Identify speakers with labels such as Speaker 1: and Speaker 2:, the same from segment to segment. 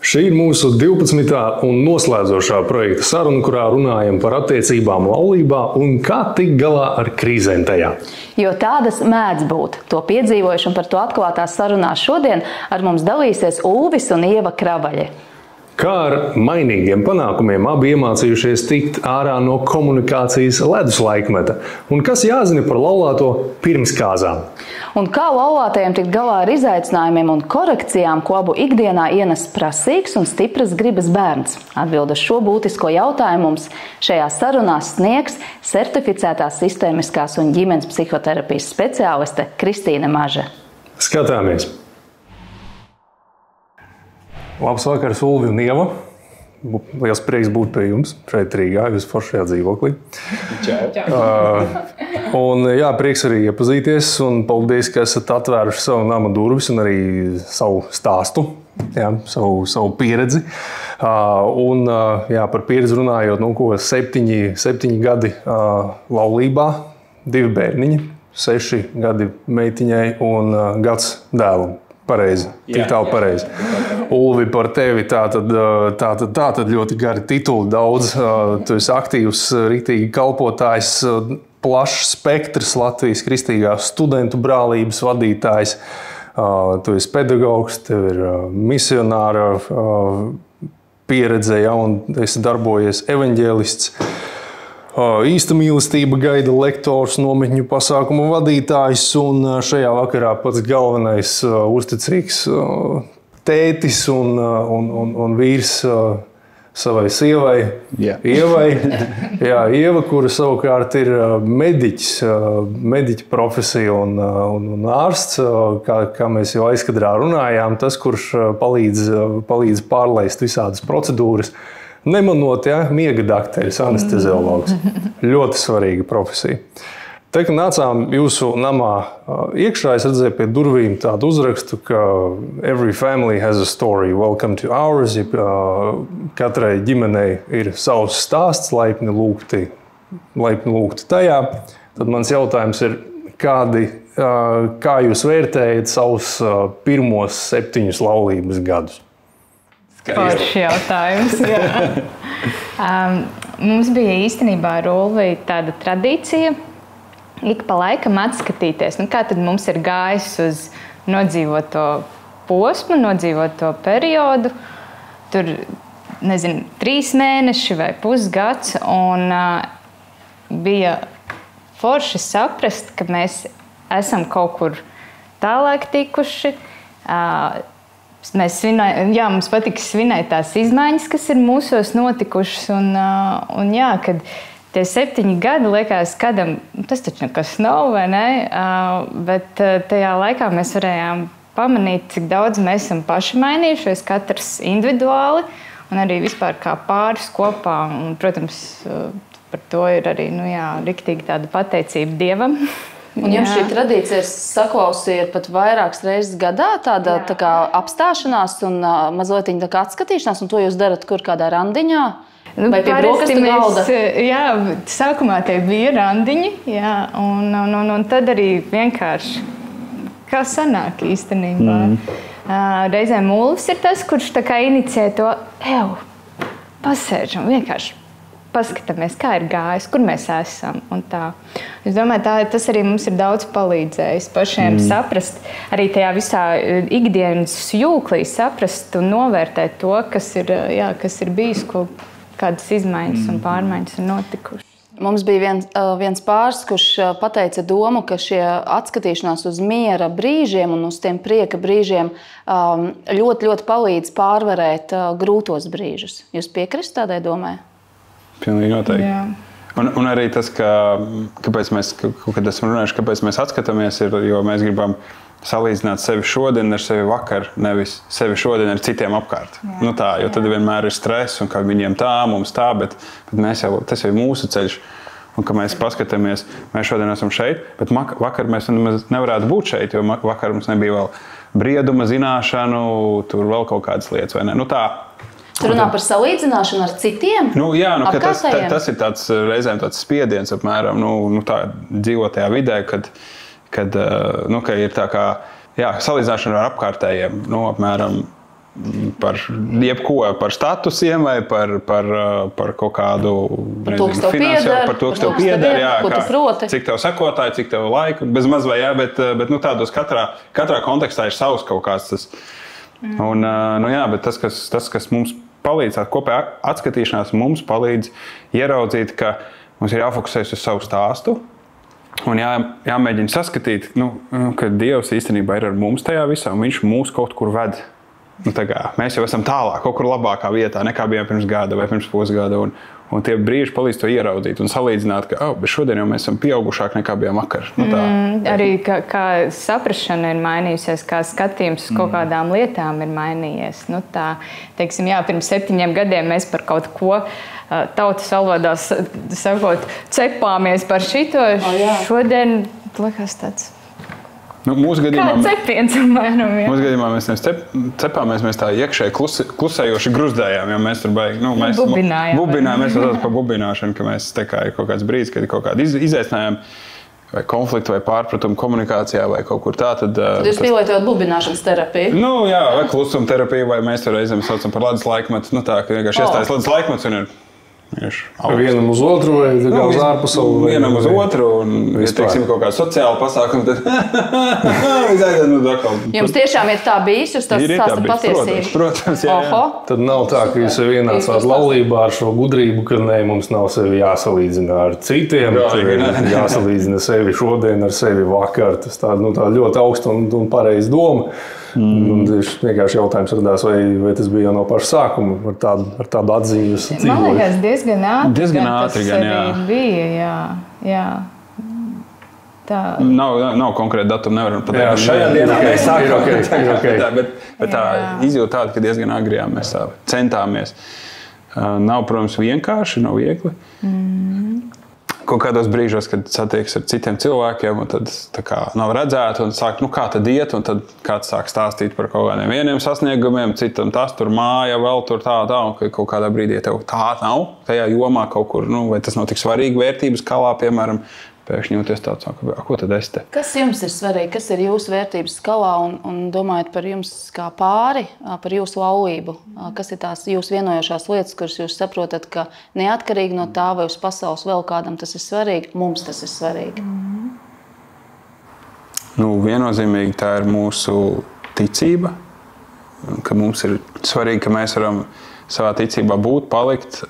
Speaker 1: Šī ir mūsu 12. un noslēdzošā projekta saruna, kurā runājam par attiecībām laulībā un kā tikt galā ar krīzēm tajā.
Speaker 2: Jo tādas mēdz būt. To piedzīvojuši un par to atklātās sarunās šodien ar mums dalīsies Ulvis un Ieva Kravaļi.
Speaker 1: Kā ar mainīgiem panākumiem abi iemācījušies tikt ārā no komunikācijas ledus laikmeta un kas jāzina par laulāto pirms kāzām.
Speaker 2: Un kā laulātajiem tikt galā ar izaicinājumiem un korekcijām, ko abu ikdienā ienes prasīgs un stipras gribas bērns. Atbild uz šo būtisko jautājumu mums šajā sarunās sniegs certificētās sistēmiskās un ģimenes psihoterapijas speciāliste Kristīne Maža.
Speaker 1: Skatāmies! Labs vakars, Ulvi un Ieva. Liels prieks būt pie jums šeit Rīgā, jūs foršajā dzīvoklī. Jā, prieks arī iepazīties un paldies, ka esat atvēruši savu nama durvis un arī savu stāstu, jā, savu pieredzi. Jā, par pieredzi runājot, 7 gadi laulībā, 2 bērniņi, 6 gadi meitiņai un gads dēlam. Pareizi, tik tālu pareizi. Ulvi, par tevi tātad ļoti gari tituli daudz. Tu esi aktīvs, riktīgi kalpotājs, plašs spektrs Latvijas kristīgās studentu brālības vadītājs. Tu esi pedagogs, tev ir misionāra pieredze, ja, un esi darbojies evaņģēlists. Īsta mīlestība gaida lektors, nometņu pasākumu vadītājs un šajā vakarā pats galvenais uzticīgs tētis un vīrs savai sievai, Ievai. Jā, Ieva, kura savukārt ir mediķa profesija un ārsts, kā mēs jau aizkadrā runājām, tas, kurš palīdz pārlaist visādas procedūras. Nemanot, ja, miega dakteris, anesteziologs. Ļoti svarīga profesija. Te, kad nācām jūsu namā iekšā, es redzēju pie durvīm tādu uzrakstu, ka every family has a story, welcome to ours. Katrai ģimenei ir savs stāsts, laipni lūgti tajā. Tad mans jautājums ir, kā jūs vērtējat savus pirmos 7 laulības gadus?
Speaker 3: Foršs jautājums. Mums bija īstenībā ar Ulvi tāda tradīcija ik pa laikam atskatīties, kā tad mums ir gājis uz nodzīvoto posmu, nodzīvoto periodu. Tur, 3 mēneši vai pusgads, un bija forši saprast, ka mēs esam kaut kur tālāk tikuši. Mums patīk svinēt tās izmaiņas, kas ir mūsos notikušas. Un jā, kad tie 7 gadi liekas, kādam tas taču nekas nav, vai ne? Bet tajā laikā mēs varējām pamanīt, cik daudz mēs esam paši mainījušies, katrs individuāli un arī vispār kā pāris kopā. Un, protams, par to ir arī riktīgi tāda pateicība Dievam.
Speaker 2: Un jums šī tradīcija saklausīja pat vairākas reizes gadā, tāda tā kā apstāšanās un mazliet tā kā atskatīšanās, un to jūs darat kur kādā randiņā? Vai pie brokastu galda?
Speaker 3: Jā, sākumā tie bija randiņi, jā, un tad arī vienkārši, kā sanāk īstenībā. Reizēm Ulvis ir tas, kurš tā kā inicē to, pasēžam, vienkārši. Paskatāmies, kā ir gājis, kur mēs esam un tā. Es domāju, tas arī mums ir daudz palīdzējis pašiem saprast, arī tajā visā ikdienas jūklī saprast un novērtēt to, kas ir bijis, kādas izmaiņas un pārmaiņas ir notikušas.
Speaker 2: Mums bija viens pāris, kurš pateica domu, ka šie atskatīšanās uz miera brīžiem un uz tiem prieka brīžiem ļoti, ļoti palīdz pārvarēt grūtos brīžus. Jūs piekrist tādai domai?
Speaker 4: Pilnīgi noteikti. Un arī tas, kāpēc mēs esam runājuši, kāpēc mēs atskatāmies, ir, jo mēs gribam salīdzināt sevi šodien ar sevi vakar, nevis sevi šodien ar citiem apkārt. Jo tad vienmēr ir stress un kā viņiem tā, mums tā, bet tas jau ir mūsu ceļš. Un ka mēs paskatāmies, mēs šodien esam šeit, bet vakar mēs nevarētu būt šeit, jo vakar mums nebija vēl brieduma, zināšanu, tur vēl kaut kādas lietas, vai ne?
Speaker 2: Tu runā par salīdzināšanu ar citiem?
Speaker 4: Tas ir reizēm tāds spiediens, apmēram, tā dzīvotajā vidē, ka ir tā kā, salīdzināšana ar apkārtējiem, apmēram, jebko, par statusiem vai par kaut kādu
Speaker 2: finansiālu,
Speaker 4: par to, kas tev pieder,
Speaker 2: ko tu proti.
Speaker 4: Cik tev sekotāji, cik tev laika, bez maz vai jā, bet tādos katrā kontekstā ir savs kaut kāds tas. Un, bet tas, kas mums palīdz, kopējā atskatīšanās mums palīdz ieraudzīt, ka mums ir jāfokusēs uz savu stāstu un jāmēģina saskatīt, ka Dievs īstenībā ir ar mums tajā visā un viņš mūs kaut kur ved. Mēs jau esam tālāk, kaut kur labākā vietā, nekā bijām pirms gada vai pirms pusgada. Un tie brīži palīdz to ieraudzīt un salīdzināt, ka bet šodien jau mēs esam pieaugušāki nekā bijām vakar.
Speaker 3: Arī kā saprašana ir mainījusies, kā skatījums uz kaut kādām lietām ir mainījies. Teiksim, pirms 7 gadiem mēs par kaut ko tautas valodā sakot, cepāmies par šito. Šodien liekas tāds.
Speaker 4: Mūsu gadījumā,
Speaker 3: mūsu
Speaker 4: gadījumā mēs cepāmies, mēs tā iekšēji klusējoši gruzdējām, jo mēs tur mēs bubinājām, mēs saucam par bubināšanu, ka mēs ir kaut kāds brīdis, kad ir kaut kādi izaicinājumi vai konflikti vai pārpratumi komunikācijā vai kaut kur tā. Tad
Speaker 2: jūs pielietojat bubināšanas terapiju?
Speaker 4: Vai klusuma terapiju, vai mēs to reizēm saucam par ledus laikmetu. Tā, ka vienkārši iestājas ledus laikmets un ir
Speaker 1: vienam uz otru vai uz ārpasauli?
Speaker 4: Vienam uz otru un, ja teiksim, kaut kādu sociālu pasākumu, tad
Speaker 2: Jums tiešām ir tā bijis, jūs tas stāstat patiesību?
Speaker 4: Protams, jā.
Speaker 1: Tad nav tā, ka jūs jau ienācāt laulībā ar šo gudrību, ka mums nav sevi jāsalīdzina ar citiem, jāsalīdzina sevi šodien ar sevi vakar. Tas tā ļoti augsta un pareiza doma. Vienkārši jautājums radās, vai tas bija jau no paša sākuma ar tādu atziņu jūs dzīvojat?
Speaker 3: Man liekas, diezgan ātri
Speaker 4: gan
Speaker 3: bija, jā. Tā.
Speaker 4: Nav konkrēti datumi, nevaram pateikt.
Speaker 1: Šajā dienā mēs sākam.
Speaker 4: Bet tā izjūta tāda, ka diezgan agri mēs centāmies. Nav, protams, vienkārši, nav viegli. Kaut kādos brīžos, kad satiekas ar citiem cilvēkiem, un tad nav redzēta un sāk, kā tad iet, un tad kāds sāk stāstīt par kaut kādiem vieniem sasniegumiem, citam tas tur māja, vēl tur tā, un kaut kādā brīdī tev tā nav tajā jomā kaut kur, vai tas nav tik svarīgi vērtības skalā, piemēram, pēkšņi jūties tāds, ko tad es te?
Speaker 2: Kas jums ir svarīgi? Kas ir jūsu vērtības skalā un domājot par jums kā pāri, par jūsu laulību? Kas ir tās jūsu vienojošās lietas, kuras jūs saprotat, ka neatkarīgi no tā, vai uz pasaules vēl kādam tas ir svarīgi, mums tas ir svarīgi?
Speaker 4: Viennozīmīgi tā ir mūsu ticība, ka mums ir svarīgi, ka mēs varam savā ticībā būt, palikt,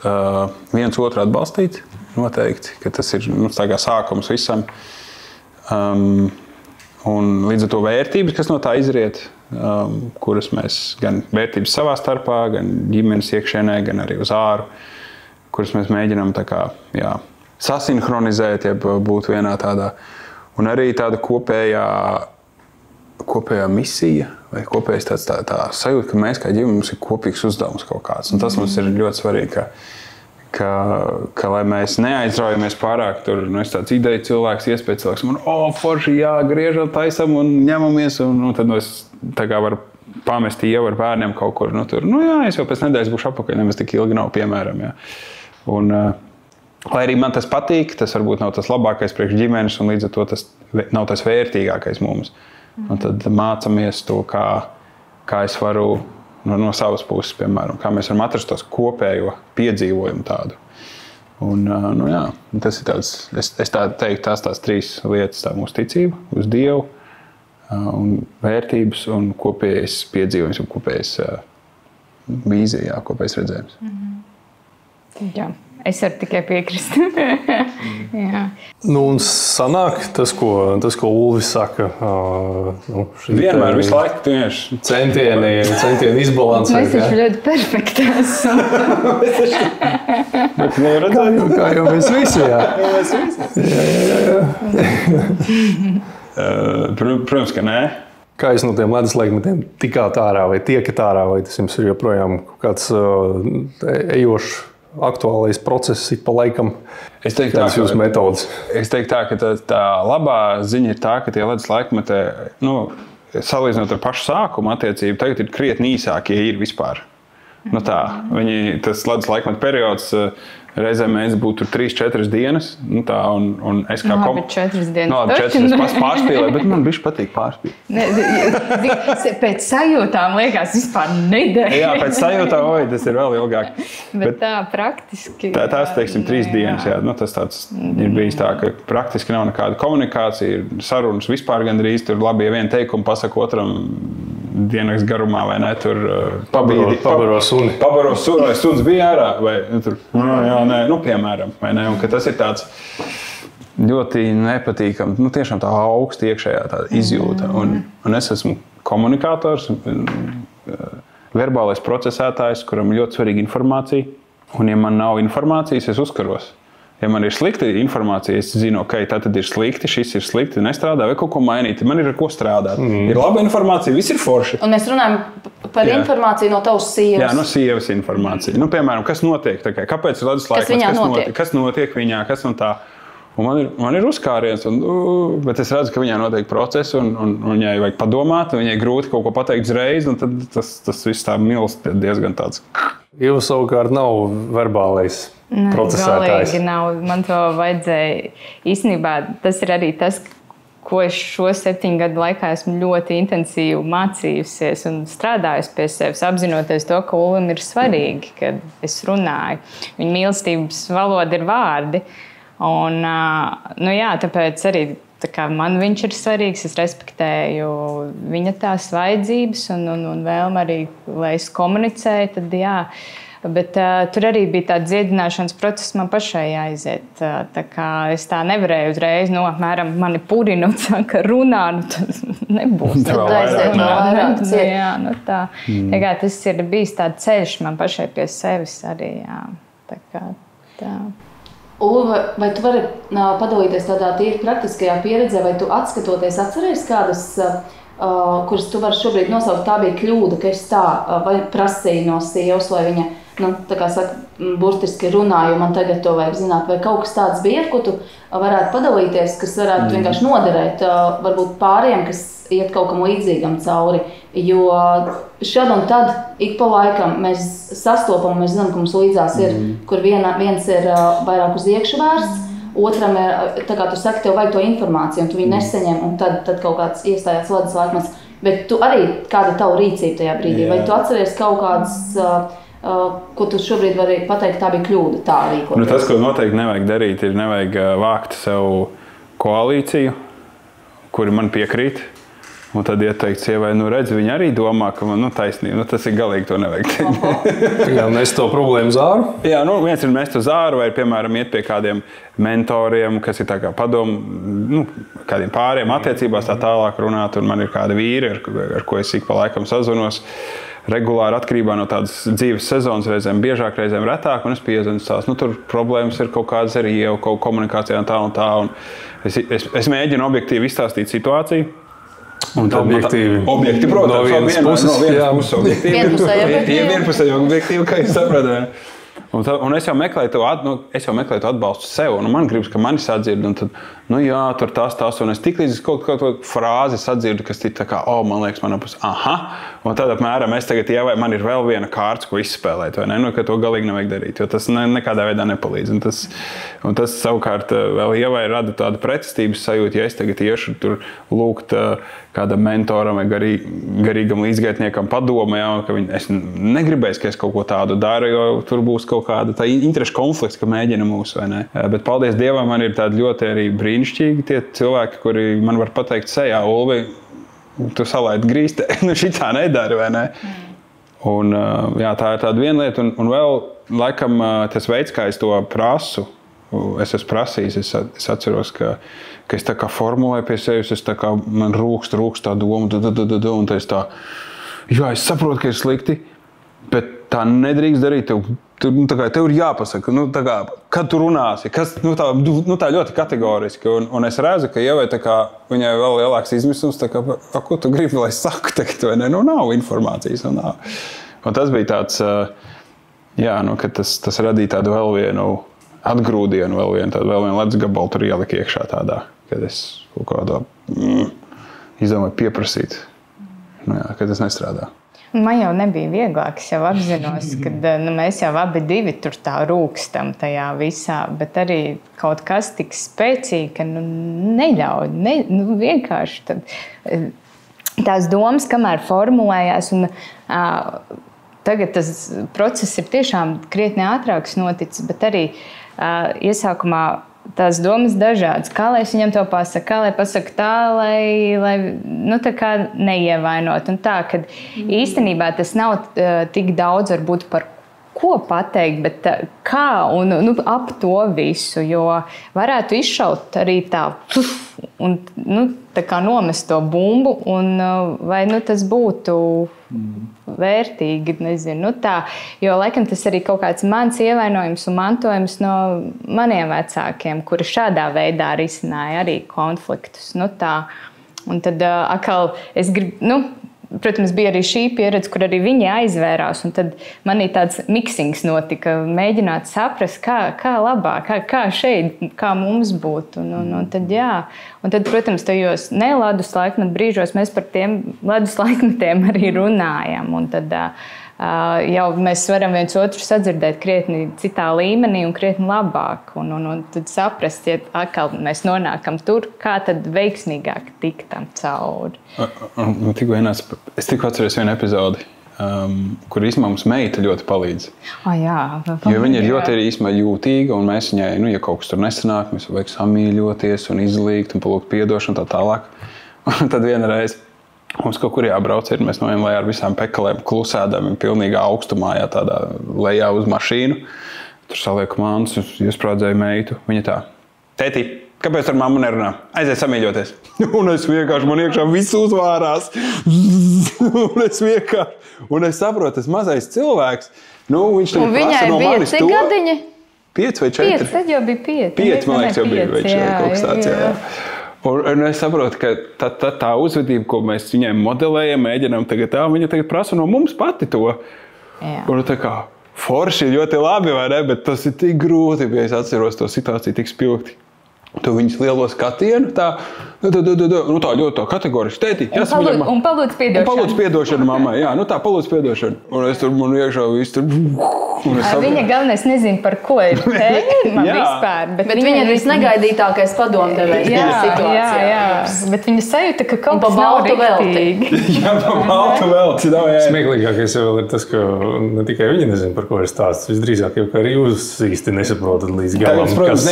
Speaker 4: viens otru atbalstīt. Noteikti, ka tas ir sākums visam. Un līdz ar to vērtības, kas no tā izriet, kuras mēs gan vērtības savā starpā, gan ģimenes iekšienē, gan arī uz āru, kuras mēs mēģinām sasinhronizēt, ja būt vienā tādā. Un arī tāda kopējā misija vai kopējais tā sajūta, ka mēs kā ģimene mums ir kopīgs uzdevums kaut kāds. Un tas mums ir ļoti svarīgi, ka lai mēs neaizraujamies pārāk tur, es tāds ideja cilvēks, iespēja cilvēks, un forši, griežam, taisam un ņemamies, un tad es tā kā varu pamest ievu ar bērniem kaut kur, es jau pēc nedēļas būšu apakaļ, nemaz tik ilgi nav, piemēram, jā. Un, lai arī man tas patīk, tas varbūt nav tas labākais priekš ģimenes, un līdz ar to tas nav tas vērtīgākais mums. Un tad mācamies to, kā es varu no savas puses, piemēram, kā mēs varam atrast tos kopējo piedzīvojumu tādu. Un, tas ir tāds, es tā teiktu, tās 3 lietas, tā mūsu ticība uz Dievu, un vērtības un kopējais piedzīvojums un kopējais vīzija, kopējais redzējums.
Speaker 3: Jā. Es varu tikai piekrist.
Speaker 1: Un sanāk tas, ko Ulvis saka.
Speaker 4: Vienmēr, visu laiku tieši.
Speaker 1: Centieni izbalansēt.
Speaker 3: Mēs taču ļoti perfekti esam.
Speaker 4: Bet neredzēt.
Speaker 1: Kā jau mēs visi, jā.
Speaker 4: Protams, ka nē.
Speaker 1: Kā jūs no tiem ledus laikmetiem tikāt ārā vai tiekat ārā, vai tas jums ir joprojām kāds ejošs aktuālais process ik pa laikam?
Speaker 4: Es teiktu tā, ka tā labā ziņa ir tā, ka tie ledus laikmetē, salīdzinot ar pašu sākumu attiecību, tagad ir krietni īsākie ir vispār. Tas ledus laikmetu periods Reizēm mēs būtu 3-4 dienas, nu tā, un es kā
Speaker 3: bet 4 dienas.
Speaker 4: No, 4 es pārspīlēju, bet man bišķi patīk pārspīlēt.
Speaker 3: Pēc sajūtām liekas vispār nedēļa.
Speaker 4: Jā, pēc sajūtām, tas ir vēl ilgāk.
Speaker 3: Bet tā praktiski.
Speaker 4: Tās, teiksim, 3 dienas, jā. Nu, tas tāds ir bijis tā, ka praktiski nav nekāda komunikācija, ir sarunas vispār gandrīz, tur labi, ja vienu teikumu pasaka otram dienas garumā, vai ne, tur
Speaker 1: pabaro suni.
Speaker 4: Pabaro suni, vai suns bija ārā, vai tur, jā, nē, nu, piemēram, vai ne, un ka tas ir tāds ļoti nepatīkams, nu, tiešām tā augsta iekšējā tāda izjūta, un es esmu komunikators, verbālais procesētājs, kuram ļoti svarīga informācija, un ja man nav informācijas, es uzkaros. Ja man ir slikta informācija, es zinu, ok, tā tad ir slikti, šis ir slikti, nestrādā, vai kaut ko mainīt. Man ir ar ko strādāt. Ir laba informācija, viss ir forši.
Speaker 2: Un mēs runājam par informāciju no tavas sievas.
Speaker 4: Jā, no sievas informācija. Nu, piemēram, kas notiek? Kāpēc ir ledus laikmets? Kas notiek viņā? Kas un tā? Un man ir uzkāriens, bet es redzu, ka viņai notiek process, un viņai vajag padomāt, viņai grūti kaut ko pateikt uzreiz, un tad tas viss tā milst diezgan tāds.
Speaker 1: Jūs savukārt nav verbālais procesētājs.
Speaker 3: Galīgi nav. Man to vajadzēja. Īstenībā tas ir arī tas, ko es šo 7 gadu laikā esmu ļoti intensīvi mācījusies un strādājusi pie sevis, apzinoties to, ka Ulvim ir svarīgi, kad es runāju. Viņa mīlestības valoda ir vārdi. Un, nu jā, tāpēc arī man viņš ir svarīgs. Es respektēju viņa tās vajadzības un vēlmi arī, lai es komunicēju, tad jā. Bet tur arī bija tāds dziedināšanas process, man pašai jāiziet. Tā kā es tā nevarēju uzreiz, apmēram mani purina un saka, runā, tad nebūs.
Speaker 2: Tad aiziet vairāk ciet.
Speaker 3: Jā, tā. Tā kā tas ir bijis tāds ceļš man pašai pie sevis arī, jā. Tā kā tā.
Speaker 2: Ulva, vai tu vari padalīties tādā tīri praktiskajā pieredzē, vai tu atskatoties atceries kādas, kuras tu vari šobrīd nosaukt, tā bija kļūda, ka es tā vai prasīju no sievas, vai viņa, tā kā saka, burtiski runāju, man tagad to vajag zināt, vai kaut kas tāds bija, ar ko tu varētu padalīties, kas varētu vienkārši noderēt varbūt pāriem, kas iet kaut kam līdzīgam cauri, jo šad un tad ik pa laikam mēs sastopam, mēs zinām, ka mums līdzās ir, kur viens ir vairāk uz iekšu vērsts, otram ir, tā kā tu saki, tev vajag to informāciju, un tu viņu nesaņem, un tad kaut kāds iestājās ledus laikmets, bet tu arī, kāda ir tava rīcība tajā brīdī, vai tu atceries kaut kādas, ko tu šobrīd vari pateikt, tā bija kļūda, tā rīkoties?
Speaker 4: Tas, ko noteikti nevajag darīt, ir nevajag vākt sev koalīciju, kuri man piekrīt. Un tad ieteikt sievai, redz, viņa arī domā, ka man taisnība. Tas ir galīgi, to nevajag.
Speaker 1: Jā, mēs to problēmu uz āru.
Speaker 4: Jā, viens ir mest uz āru, vai, piemēram, iet pie kādiem mentoriem, kas ir tā kā padomu, kādiem pāriem attiecībās tā tālāk runāt. Un man ir kādi vīri, ar ko es ik pa laikam sazvanos. Regulāri atkarībā no tādas dzīves sezonas, reizēm biežāk, reizēm retāk, un es piezvanu tās. Tur problēmas ir kaut kādas arī jau kaut komunikācijā un tā. Un es mēģinu objektīvi izstāstīt situāciju.
Speaker 1: Un objektīvi,
Speaker 4: protams,
Speaker 1: no vienas puses
Speaker 4: objektīvi. Vienpusēji objektīvi, kā jūs saprotat. Un es jau meklēju to atbalstu sev, un man gribas, ka mani sadzird, un tad, jā, tur tas, un es tik līdz kaut kādu frāzi sadzirdu, kas ir tā kā, man liekas, man apus, un tad apmēram es tagad ievai, man ir vēl viena kārts, ko izspēlēt, vai ne, ka to galīgi nevajag darīt, jo tas nekādā veidā nepalīdz, un tas savukārt vēl ievai rada tādu pretestības sajūtu, ja es tagad iešu tur lūgt kādam mentoram vai garīgam līdzgaitniekam padomu, ka es negribēju, ka es kaut ko tādu daru, jo tur būs kaut kāda tā interešu konflikts, ka mēģina mūs, vai ne. Bet paldies Dievam, man ir tādi ļoti arī brīnišķīgi tie cilvēki, kuri man var pateikt sejā, Ulvi, tu salaid grīstē, šitā nedari, vai ne. Un jā, tā ir tāda viena lieta, un vēl laikam tas veids, kā es to prasu, es esmu prasījis, es atceros, ka es tā kā formulēju pie sevis, es tā kā man rūkst tā doma, un tā es tā, jā, es saprotu, ka ir slikti, bet tā nedrīkst darīt, tev ir jāpasaka, kad tu runāsi, tā ļoti kategoriski, un es redzu, ka Ievai tā kā viņai vēl lielāks izmisums, tā kā, ko tu gribi, lai es saku tagad, vai ne, nav informācijas, un tas bija tāds, jā, ka tas radīja tādu vēl vienu atgrūdienu, vēl vienu ledus gabalu tur ielika iekšā tādā, kad es kaut kādā izdomāju pieprasīt, jā, ka tas nestrādā.
Speaker 3: Man jau nebija vieglāk, es jau apzinos, ka mēs jau abi divi tur tā rūkstam tajā visā, bet arī kaut kas tik spēcīgi, ka neļauj, vienkārši tad, tās domas, kamēr formulējās, un tagad tas process ir tiešām krietni ātrāks noticis, bet arī iesākumā tās domas dažādas. Kā lai es viņam to pasaku, kā lai pasaku tā, lai tā kā neievainot. Un tā, kad īstenībā tas nav tik daudz varbūt par ko pateikt, bet kā un ap to visu, jo varētu izšaut arī tā, un tā kā nomest to bumbu, un vai tas būtu vērtīgi, nezinu, tā, jo laikam tas arī kaut kāds mans ievainojums un mantojums no maniem vecākiem, kuri šādā veidā risināja arī konfliktus, tā, un tad atkal es gribu, protams, bija arī šī pieredze, kur arī viņi aizvērās, un tad manī tāds miksings notika, mēģināt saprast, kā labāk, kā šeit, kā mums būtu, un tad, jā. Un tad, protams, tajos neledus laikmetu brīžos mēs par tiem ledus laikmetiem arī runājam, un tad jau mēs varam viens otru sadzirdēt krietni citā līmenī un krietni labāk, un tad saprast, ja atkal mēs nonākam tur, kā tad veiksmīgāk tikt tam cauri.
Speaker 4: Es tikko atceros vienu epizodi, kur īstenībā mums meita ļoti palīdz.
Speaker 3: Jā.
Speaker 4: Jo viņa ir ļoti jūtīga, un mēs viņai, ja kaut kas tur nesanāk, mēs vajag samīļoties un izlīgt un palūgt piedošanu tā tālāk. Un tad vienreiz mums kaut kur jābrauc, mēs noejam lejā ar visām pekalēm, klusēdām, pilnīgā augstumā, tādā lejā uz mašīnu. Tur salieku mānus, iesprādzēju meitu. Viņa tā, tētī, kāpēc ar mammu nerunā? Aiziet samīļoties. Un es vienkārši, man iekšā viss uzvārās. Un es saprotu, tas mazais cilvēks, viņš tagad prasa no manis to.
Speaker 3: Un viņai bija cik gadiņi?
Speaker 4: 5 vai 4?
Speaker 3: 5, tad jau bija 5.
Speaker 4: 5, man liekas, jau bija vai 4 kaut kas tāds, jā. Un es saprotu, ka tā uzvedība, ko mēs viņai modelējam, mēģinām tagad viņa tagad prasa no mums pati to.
Speaker 3: Jā.
Speaker 4: Un tā kā forši ļoti labi, vai ne? Bet tas ir tik grūti, ja es atceros to situāciju tik spilgti. Tu viņas lielo skatienu, tā ļoti kategoriski. Tēti,
Speaker 3: un palūdz piedošanu.
Speaker 4: Un palūdz piedošanu mammai, jā, tā palūdz piedošanu. Un es tur, man iekšā viss tur...
Speaker 3: Viņa galvenais nezina, par ko ir tēma vispār.
Speaker 2: Bet viņa ir visnegaidītākais padomdevējs situācijā.
Speaker 3: Jā. Bet viņa sajūta, ka kaut kas nav riktīgi.
Speaker 4: Jā, pa baltu velti.
Speaker 1: Smieklīgākais jau ir tas, ka ne tikai viņa nezina, par ko ir stāsts. Visdrīzāk jau, ka arī jūs īsti nesaprotat līdz galam, kas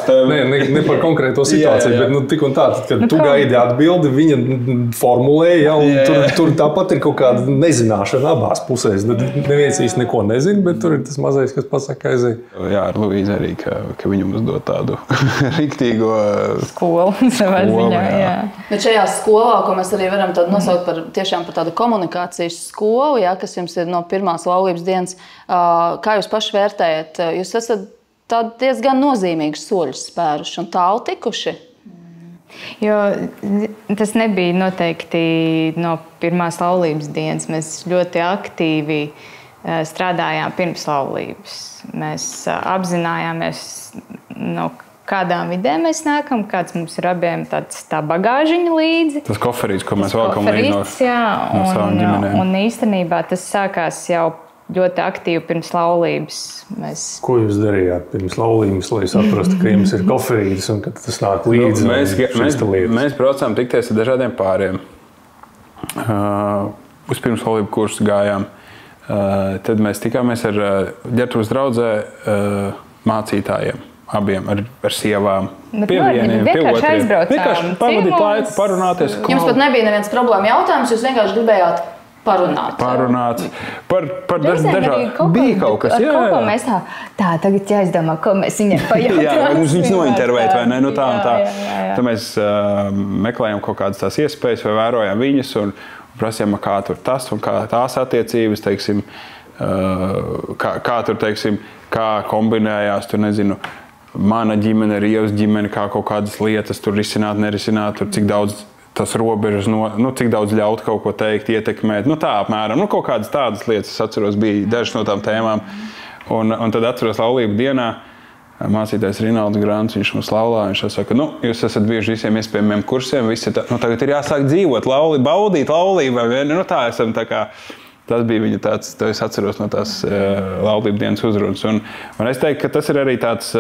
Speaker 1: tur. Ne par konkrēto situāciju, bet tik un tā, kad tu gaidi atbildi, viņa formulēja, un tur tāpat ir kaut kāda nezināšana abās pusēs. Neviens īsti neko nezina, bet tur ir tas mazais, kas pasaka aizēj.
Speaker 4: Jā, ar Luīzi arī, ka viņam uzdod tādu riktīgo
Speaker 3: skolu savā ziņā. Jā.
Speaker 2: Bet šajā skolā, ko mēs arī varam nosaukt tiešām par tādu komunikācijas skolu, kas jums ir no pirmās laulības dienas, kā jūs paši vērtējat? Jūs esat diezgan nozīmīgus soļus spēruši un tālu tikuši?
Speaker 3: Jo tas nebija noteikti no pirmās laulības dienas. Mēs ļoti aktīvi strādājām pirms laulības. Mēs apzinājāmies, no kādām vidēm mēs nākam, kāds mums ir abiem tā bagāžiņa līdzi.
Speaker 4: Tas koferīts, ko mēs valkam līdzi no savām ģimenēm.
Speaker 3: Un īstenībā tas sākās jau ļoti aktīvi pirms laulības.
Speaker 1: Ko jūs darījāt pirms laulības, lai saprastu, ka jums ir koferītis un ka tas nāk līdzi?
Speaker 4: Mēs braucām tikties ar dažādiem pāriem. Uz pirms laulību kursu gājām. Tad mēs tikāmies ar ģertrūdas draudzē mācītājiem. Abiem ar sievām, pie vieniem, pie otriem. Vienkārši pavadīt laiku, parunāties.
Speaker 2: Jums pat nebija neviens problēma jautājums, jūs vienkārši gribējāt parunāt.
Speaker 4: Par dažādu. Bija kaut kas, jā.
Speaker 3: Kaut ko mēs tā tagad jāizdomā, ko mēs viņai pajautāsim.
Speaker 4: Jā, mums viņus nointervēt, vai ne? Tā un tā. Tad mēs meklējām kaut kādas tās iespējas vai vērojām viņas un prasījām, kā tur tas un kā tās attiecības, teiksim, kā tur, teiksim, kā kombinējās, tur nezinu, mana ģimene ar Ievas ģimeni, kā kaut kādas lietas tur risināt, nerisināt, tur cik daudz tas robežas, cik daudz ļaut kaut ko teikt, ietekmēt, tā apmēram, kaut kādas tādas lietas, es atceros, bija dažas no tām tēmām. Un tad atceros laulību dienā, mācītājs Rinalds Grants, viņš mums laulā, viņš saka, jūs esat bijuši visiem iespējamiem kursiem, visi tagad ir jāsāk dzīvot, baudīt laulību, vai ne? Tā esam tā kā, tas bija viņa tāds, to es atceros no tās laulību dienas uzrunas. Un es teiktu, ka tas ir arī tāds,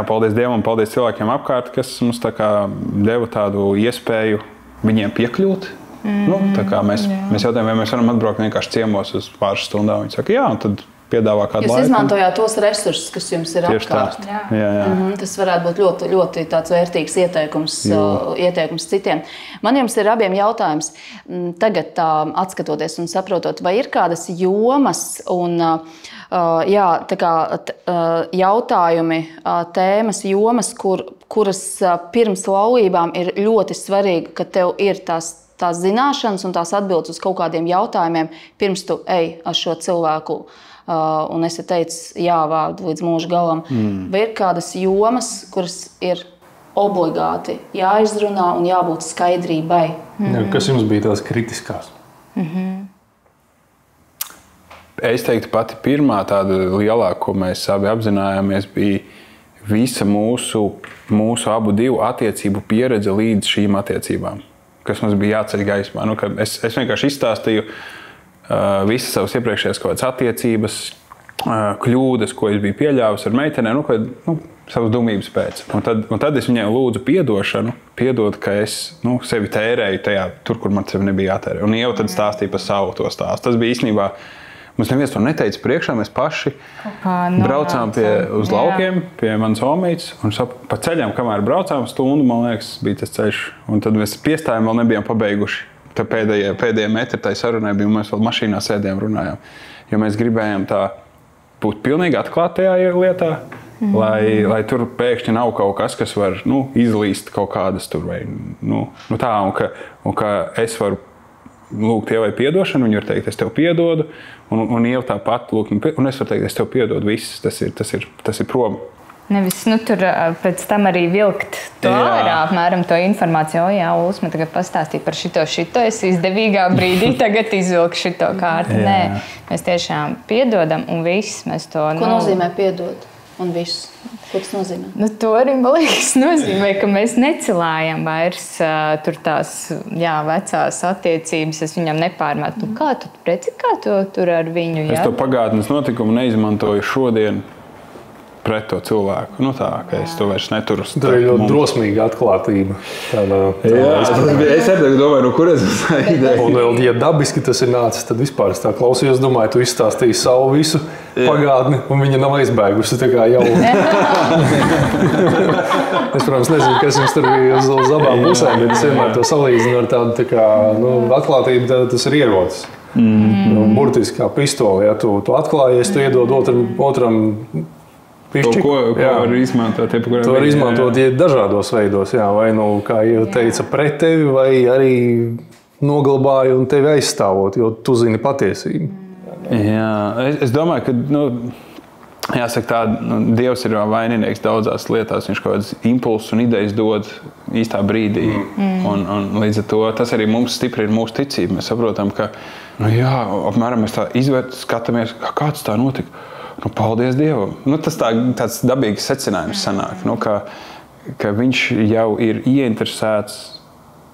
Speaker 4: paldies Dievam, paldies cilvēkiem apkārt, kas mums tā kā deva tādu iespēju viņiem piekļūt. Tā kā mēs jautājām, vai mēs varam atbraukt vienkārši ciemos uz pāris stundām. Viņi saka, jā, un tad piedāvā kādu laiku.
Speaker 2: Jūs izmantojāt tos resursus, kas jums ir apkārt.
Speaker 4: Jā.
Speaker 2: Tas varētu būt ļoti, ļoti tāds vērtīgs ieteikums citiem. Man jums ir abiem jautājums. Tagad atskatoties un saprotot, vai ir kādas jomas un jautājumi, tēmas, jomas, kuras pirms laulībām ir ļoti svarīgi, ka tev ir tās zināšanas un tās atbildes uz kaut kādiem jautājumiem, pirms tu ej ar šo cilvēku un esi teicis jā vārdu līdz mūža galam. Vai ir kādas jomas, kuras ir obligāti jāizrunā un jābūt skaidrībai?
Speaker 1: Kas jums bija tās kritiskās?
Speaker 4: Es teiktu, pati pirmā tāda lielāka, ko mēs abi apzinājāmies, bija visa mūsu abu divu attiecību pieredze līdz šīm attiecībām, kas mums bija jāceļ gaismā. Es vienkārši izstāstīju visas savas iepriekšējās kaut kādas attiecības, kļūdas, ko es biju pieļāvis ar meitenēm, savas dumības pēc. Un tad es viņai lūdzu piedošanu, piedod, ka es sevi tērēju tur, kur man sevi nebija jātērē. Un jau tad stāstīju par savu to stāstu. Tas bija īstenībā, mums neviens to neteica priekšā, mēs paši braucām uz laukiem pie manas omītes, un pa ceļām, kamēr braucām stundu, man liekas, bija tas ceļš. Un tad mēs piestājām, vēl nebijām pabeiguši. Tā pēdējie metri tai sarunai bija, un mēs vēl mašīnā sēdējām runājām. Jo mēs gribējām tā būt pilnīgi atklāti tajā lietā, lai tur pēkšņi nav kaut kas, kas var izlīst kaut kādas tur vai tā, un ka es varu lūgt Ievai piedošanu, viņa var teikt, es tev piedodu, un Ieva tāpat lūgt, un es varu teikt, es tev piedodu viss, tas ir prom.
Speaker 3: Nevis tur pēc tam arī vilkt to ārā, apmēram to informāciju. Uls, man tagad pastāstīja par šito, es izdevīgā brīdī tagad izvilku šito kārti. Nē, mēs tiešām piedodam un viss mēs to...
Speaker 2: Ko nozīmē piedot un viss? Ko tas nozīmē?
Speaker 3: To arī, man liekas, nozīmē, ka mēs necilājam vairs tur tās vecās attiecības. Es viņam nepārmetu. Kā tu tur ar viņu?
Speaker 4: Es to pagātnes notikumu neizmantoju šodien pret to cilvēku. Tā, ka es to vairs neturu.
Speaker 1: Tā ir ļoti drosmīga atklātība.
Speaker 4: Es arī domāju, kur es esmu ideja.
Speaker 1: Un, ja dabiski tas ir nācis, tad vispār es tā klausījos, domāju, tu izstāstīji savu visu pagātni, un viņa nav aizbēgusi. Tā kā jau... Es, protams, nezinu, kas jums tur bija uz abām pusēm, bet es vienmēr to salīdzinu ar tādu tā kā, atklātību, tas ir ierocis. Burtiski kā pistoli, ja tu atklājies, tu iedod otram pišķiku.
Speaker 4: Ko var izmantot?
Speaker 1: To var izmantot dažādos veidos, vai kā jau teica, pret tevi, vai arī noglabāju un tevi aizstāvot, jo tu zini patiesību.
Speaker 4: Jā, es domāju, ka jāsaka tā, Dievs ir vaininieks daudzās lietās, viņš kaut kādas impulsus un idejas dod īstā brīdī. Un līdz ar to tas arī mums stiprina mūsu ticību. Mēs saprotam, ka apmēram mēs tā skatāmies, kāds tā notika. Paldies Dievam. Tas tāds dabīgs secinājums sanāk, ka viņš jau ir ieinteresēts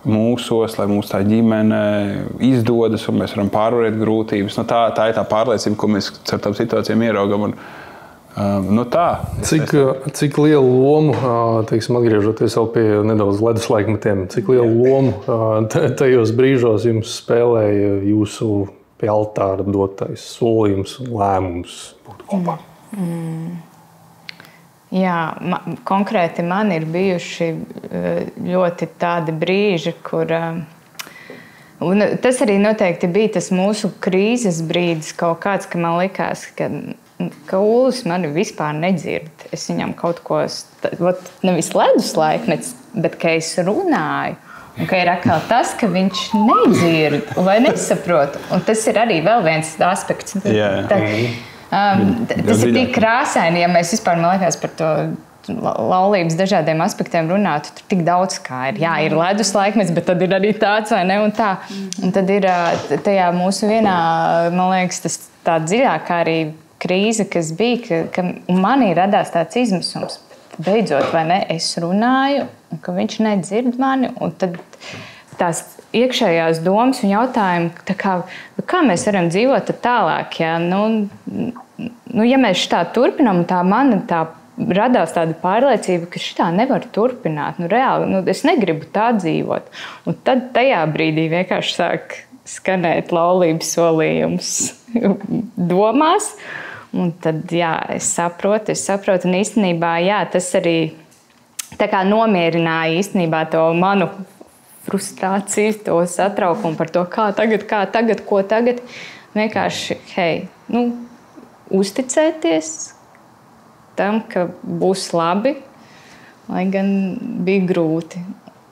Speaker 4: mūsos, lai mūsu tā ģimene izdodas un mēs varam pārvarēt grūtības. Tā ir tā pārliecība, ko mēs ar tām situācijām ieraugam.
Speaker 1: Cik lielu lomu, atgriežoties vēl pie nedaudz leduslaikmetiem, cik lielu lomu tajos brīžos jums spēlēja jūsu pie altāra dotais solījums un lēmums būt kopā?
Speaker 3: Jā, konkrēti man ir bijuši ļoti tādi brīži, kur... Un tas arī noteikti bija tas mūsu krīzes brīdis kaut kāds, ka man likās, ka Ulis mani vispār nedzird. Es viņam kaut ko... Nevis leduslaikmets, bet ka es runāju. Un ka ir atkal tas, ka viņš nedzird vai nesaprot. Un tas ir arī vēl viens aspekts. Tas ir tik krāsaini, ja mēs vispār, man liekas, par to laulības dažādiem aspektiem runātu. Tur tik daudz kā ir. Jā, ir leduslaikmets, bet tad ir arī tāds vai ne un tā. Un tad ir tajā mūsu vienā, man liekas, tas tā dziļāk arī, krīze, kas bija, ka manī radās tāds izmisums. Beidzot, vai ne, es runāju, un ka viņš nedzird mani, un tad tās iekšējās domas un jautājumi, kā mēs varam dzīvot tālāk, ja? Ja mēs tā turpinām, man radās tāda pārliecība, ka šitā nevar turpināt, reāli, es negribu tā dzīvot. Un tad tajā brīdī vienkārši sāk skanēt laulības solījums domās, un tad, es saprotu, un īstenībā, tas arī tā kā nomierināja īstenībā to manu frustrāciju, to satraukumu par to, kā tagad, ko tagad. Vienkārši, uzticēties tam, ka būs labi, lai gan bija grūti.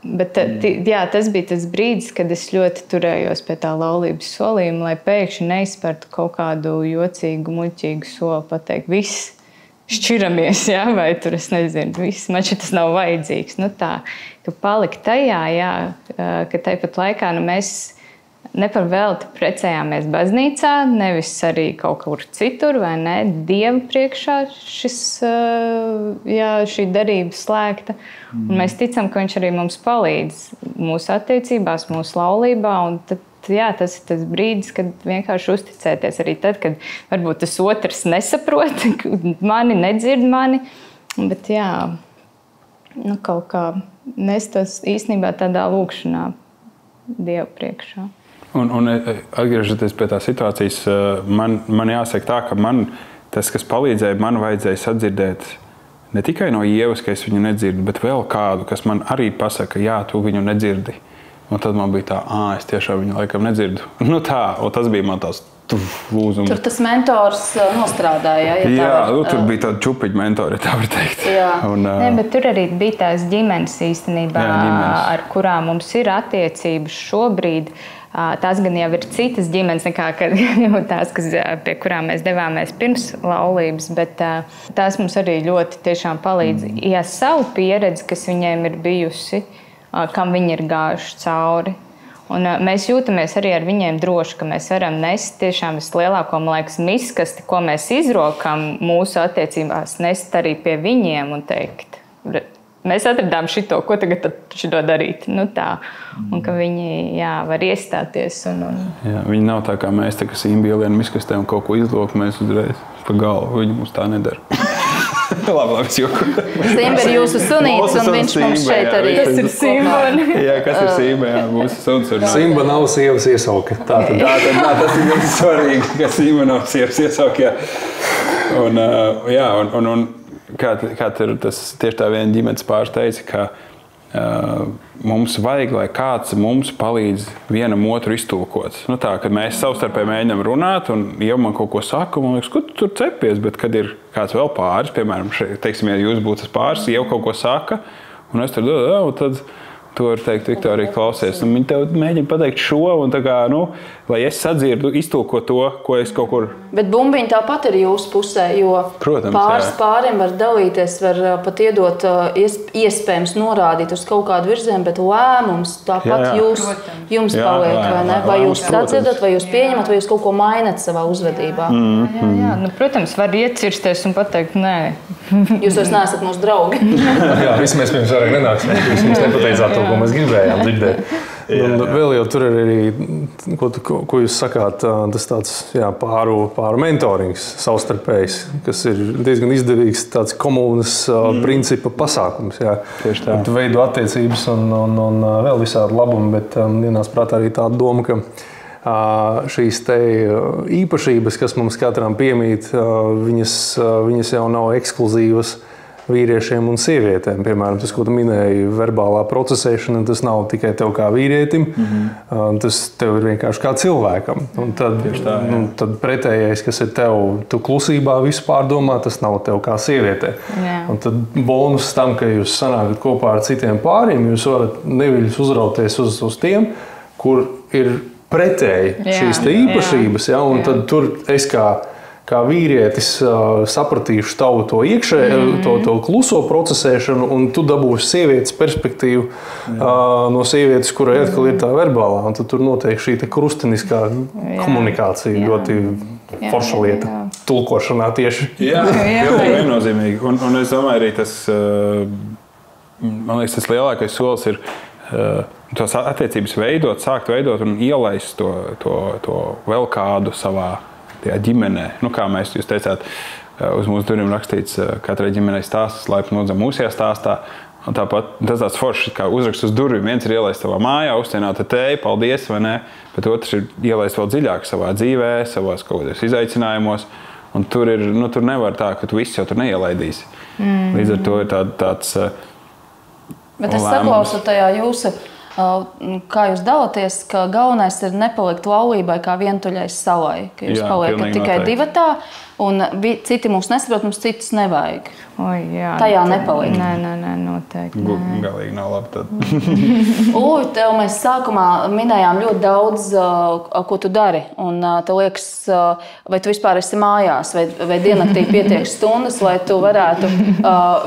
Speaker 3: Bet tas bija tas brīdis, kad es ļoti turējos pie tā laulības solījuma, lai pēkšņi neizspērtu kaut kādu jocīgu, muļķīgu soli, pateikt, viss šķiramies, vai tur es nezinu, viss, man šķiet tas nav vajadzīgs. Tā, ka palikt tajā, ka tāpat laikā mēs ne par velti precējāmies baznīcā, nevis arī kaut kur citur, vai ne, Dieva priekšā šī darība slēgta. Un mēs ticam, ka viņš arī mums palīdz mūsu attiecībās, mūsu laulībā, un tad, tas ir tas brīdis, kad vienkārši uzticēties arī tad, kad varbūt tas otrs nesaprot mani, nedzird mani, bet kaut kā nest tos īstenībā tādā lūkšanā Dieva priekšā.
Speaker 4: Un atgriežoties pie tā situācijas, man jāsaka tā, ka tas, kas palīdzēja, man vajadzēja sadzirdēt ne tikai no Ievas, ka es viņu nedzirdu, bet vēl kādu, kas man arī pasaka, tu viņu nedzirdi. Un tad man bija tā, es tiešām viņu laikam nedzirdu. Un tas bija man tās lūzums.
Speaker 2: Tur tas mentors nostrādāja,
Speaker 4: tur bija tādi čupiņi mentori, tā var teikt.
Speaker 3: Bet tur arī bija tās ģimenes īstenībā, ar kurām mums ir attiecības šobrīd. Tās gan jau ir citas ģimenes nekā tās, pie kurām mēs devāmies pirms laulības, bet tās mums arī ļoti tiešām palīdz. Savu pieredzi, kas viņiem ir bijusi, kam viņi ir gājuši cauri. Un mēs jūtamies arī ar viņiem droši, ka mēs varam nest tiešām vislielāko, man liekas, miskasti, ko mēs izrokam mūsu attiecībās, nest arī pie viņiem un teikt, mēs atradām šito, ko tagad šito darīt. Un ka viņi var iestāties.
Speaker 4: Viņi nav tā kā mēs, kas iembielien miskastē un kaut ko izlok, mēs uzreiz pa galvu. Viņi mums tā nedara. labi, es joku.
Speaker 2: Simba ir jūsu sunīts, un viņš mums šeit arī ir.
Speaker 3: Kas ir Simba?
Speaker 4: Kas ir Simba? Mūsu suns ir.
Speaker 1: Simba nav sievas iesauka.
Speaker 4: Tas ir ļoti svarīgi, ka Simba nav sievas iesauka. Un kā tieši tā viena ģimenes pāris teica, ka mums vajag, lai kāds mums palīdz vienam otru iztulkot. Kad mēs savstarpēji mēģinām runāt, un ja man kaut ko saka, man liekas, ko tu tur cepies, bet kad ir kāds vēl pāris, piemēram, teiksim, ja jūs būtu tas pāris, jau kaut ko saka, un es tur dodu, tad tu vari teikt, Viktorija, klausies. Viņi tev mēģina pateikt šo, un lai es sadzirdu, iztulko to, ko es kaut kur...
Speaker 2: Bet bumbiņi tāpat ir jūsu pusē, jo
Speaker 4: Protams,
Speaker 2: pāris pāriem var dalīties, var pat iedot iespējams norādīt uz kaut kādu virzienu, bet lēmums tāpat jums paliek, vai ne? Vai jūs sadzirdat, vai jūs pieņemat, vai jūs kaut ko mainat savā uzvedībā?
Speaker 3: Protams, var iecirsties un pateikt, nē.
Speaker 2: Jūs vairs neesat mūsu draugi.
Speaker 1: Visi mēs pirms vairāk nenāksim. Jūs mums nepateicāt to, ko mēs gribējām dzirdēt. Un vēl jau tur ir arī, ko jūs sakāt, tas tāds pāru mentorings savstarpējs, kas ir diezgan izdevīgs tāds komunas principa pasākums.
Speaker 4: Tieši tā.
Speaker 1: Tu veido attiecības un vēl visādi labumi, bet ienāc prātā arī tāda doma, ka šīs te īpašības, kas mums katram piemīt, viņas jau nav ekskluzīvas vīriešiem un sievietēm. Piemēram, tas, ko tu minēji, verbālā procesēšana, tas nav tikai tev kā vīrietim, tas tev ir vienkārši kā cilvēkam. Un tad pretējais, kas ir tev, tu klusībā visu pārdomā, tas nav tev kā sievietē. Un tad bonus tam, ka jūs sanākat kopā ar citiem pāriem, jūs varat neviļus uzrauties uz tiem, kur ir pretēji šīs te īpašības, un tad tur es kā vīrietis sapratīšu tavu to to kluso procesēšanu, un tu dabūsi sievietes perspektīvu no sievietes, kurai atkal ir tā verbālā, un tad tur notiek šī te krustiniskā komunikācija, ļoti forša lieta. tulkošanā tieši.
Speaker 4: Jā, viennozīmīgi. Un es domāju, arī tas, man liekas, tas lielākais solis ir tos attiecības sākt veidot un ielaist to vēl kādu savā tajā ģimenē. Kā jūs teicāt, uz mūsu durvīm rakstīts, katrai ģimenei stāsts, laipni lūdzam mūsajā stāstā. Un tāpat tas tāds foršs, kā uzraksts uz durvīm. Viens ir ielaist savā mājā, uzcienāta tēja, paldies, vai ne? Bet otrs ir ielaist vēl dziļāk savā dzīvē, savās kaut kādos izaicinājumos. Un tur nevar tā, ka tu viss jau tur neielaidīsi. Līdz ar to ir tāds
Speaker 2: Bet es saklausu tajā jūsu, kā jūs dalāties, ka galvenais ir nepalikt laulībai kā vientuļai salai. Ka jūs paliekat tikai divatā, un citi mūs nesaprot, mums citus nevajag.
Speaker 3: Jā,
Speaker 2: tajā nepalikt.
Speaker 3: Nē, noteikti.
Speaker 4: Galīgi nav labi tad.
Speaker 2: Uvi, tev mēs sākumā minējām ļoti daudz, ko tu dari. Un tev liekas, vai tu vispār esi mājās, vai diennaktī pietiek stundas, lai tu varētu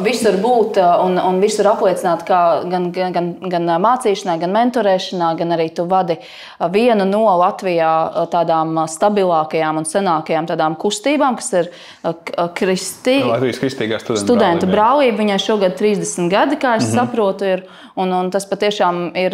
Speaker 2: visur būt un visur apliecināt, kā gan mācīšanā, gan mentorēšanā, gan arī tu vadi vienu no Latvijā tādām stabilākajām un senākajām tādām kustībām, kas ir
Speaker 4: Latvijas kristīgā
Speaker 2: studentu brālība. Viņai šogad 30 gadi, kā es saprotu, ir. Un tas patiešām ir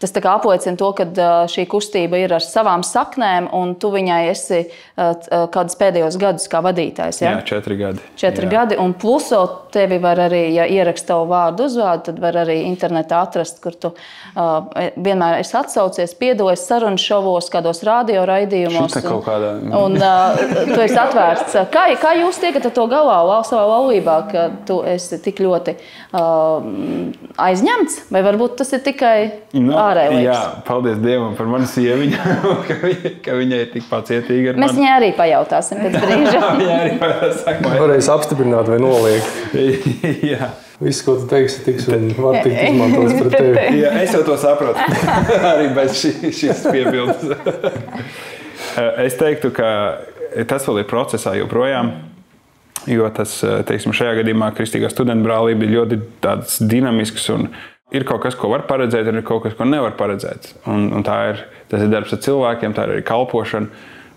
Speaker 2: tas tā kā apliecina to, ka šī kustība ir ar savām saknēm, un tu viņai esi kādus pēdējos gadus kā vadītājs. Ja?
Speaker 4: Jā, 4 gadi.
Speaker 2: 4 gadi, un pluso tevi var arī, ja ierakst tavu vārdu uzvārdu, tad var arī internetā atrast, kur tu vienmēr esi atsaucies, piedalies sarunu šovos, kādos radio raidījumos.
Speaker 4: Šita kaut kādā.
Speaker 2: Un tu esi atvērts. Kā jūs tiekat ar to galā savā laulībā, ka tu esi tik ļoti aizņemts? Vai varbūt tas ir tikai ārēji?
Speaker 4: Jā, paldies Dievam par manu sieviņu, ka viņa ir tik pacietīga ar mani.
Speaker 2: Mēs viņai arī pajautāsim pēc brīža.
Speaker 4: Viņa arī pajautāsim.
Speaker 1: Varēs apstiprināt vai noliegt.
Speaker 4: Jā.
Speaker 1: Viss, ko tu teiksi, tiks un var tikt izmantots pret tevi.
Speaker 4: Jā, es jau to saprotu. Arī bez šīs piebildes. Es teiktu, ka tas vēl ir procesā joprojām. Jo tas, teiksim, šajā gadījumā kristīgā studentu brālība ir ļoti tāds dinamisks un ir kaut kas, ko var paredzēt, un ir kaut kas, ko nevar paredzēt. Un tas ir darbs ar cilvēkiem, tā ir arī kalpošana.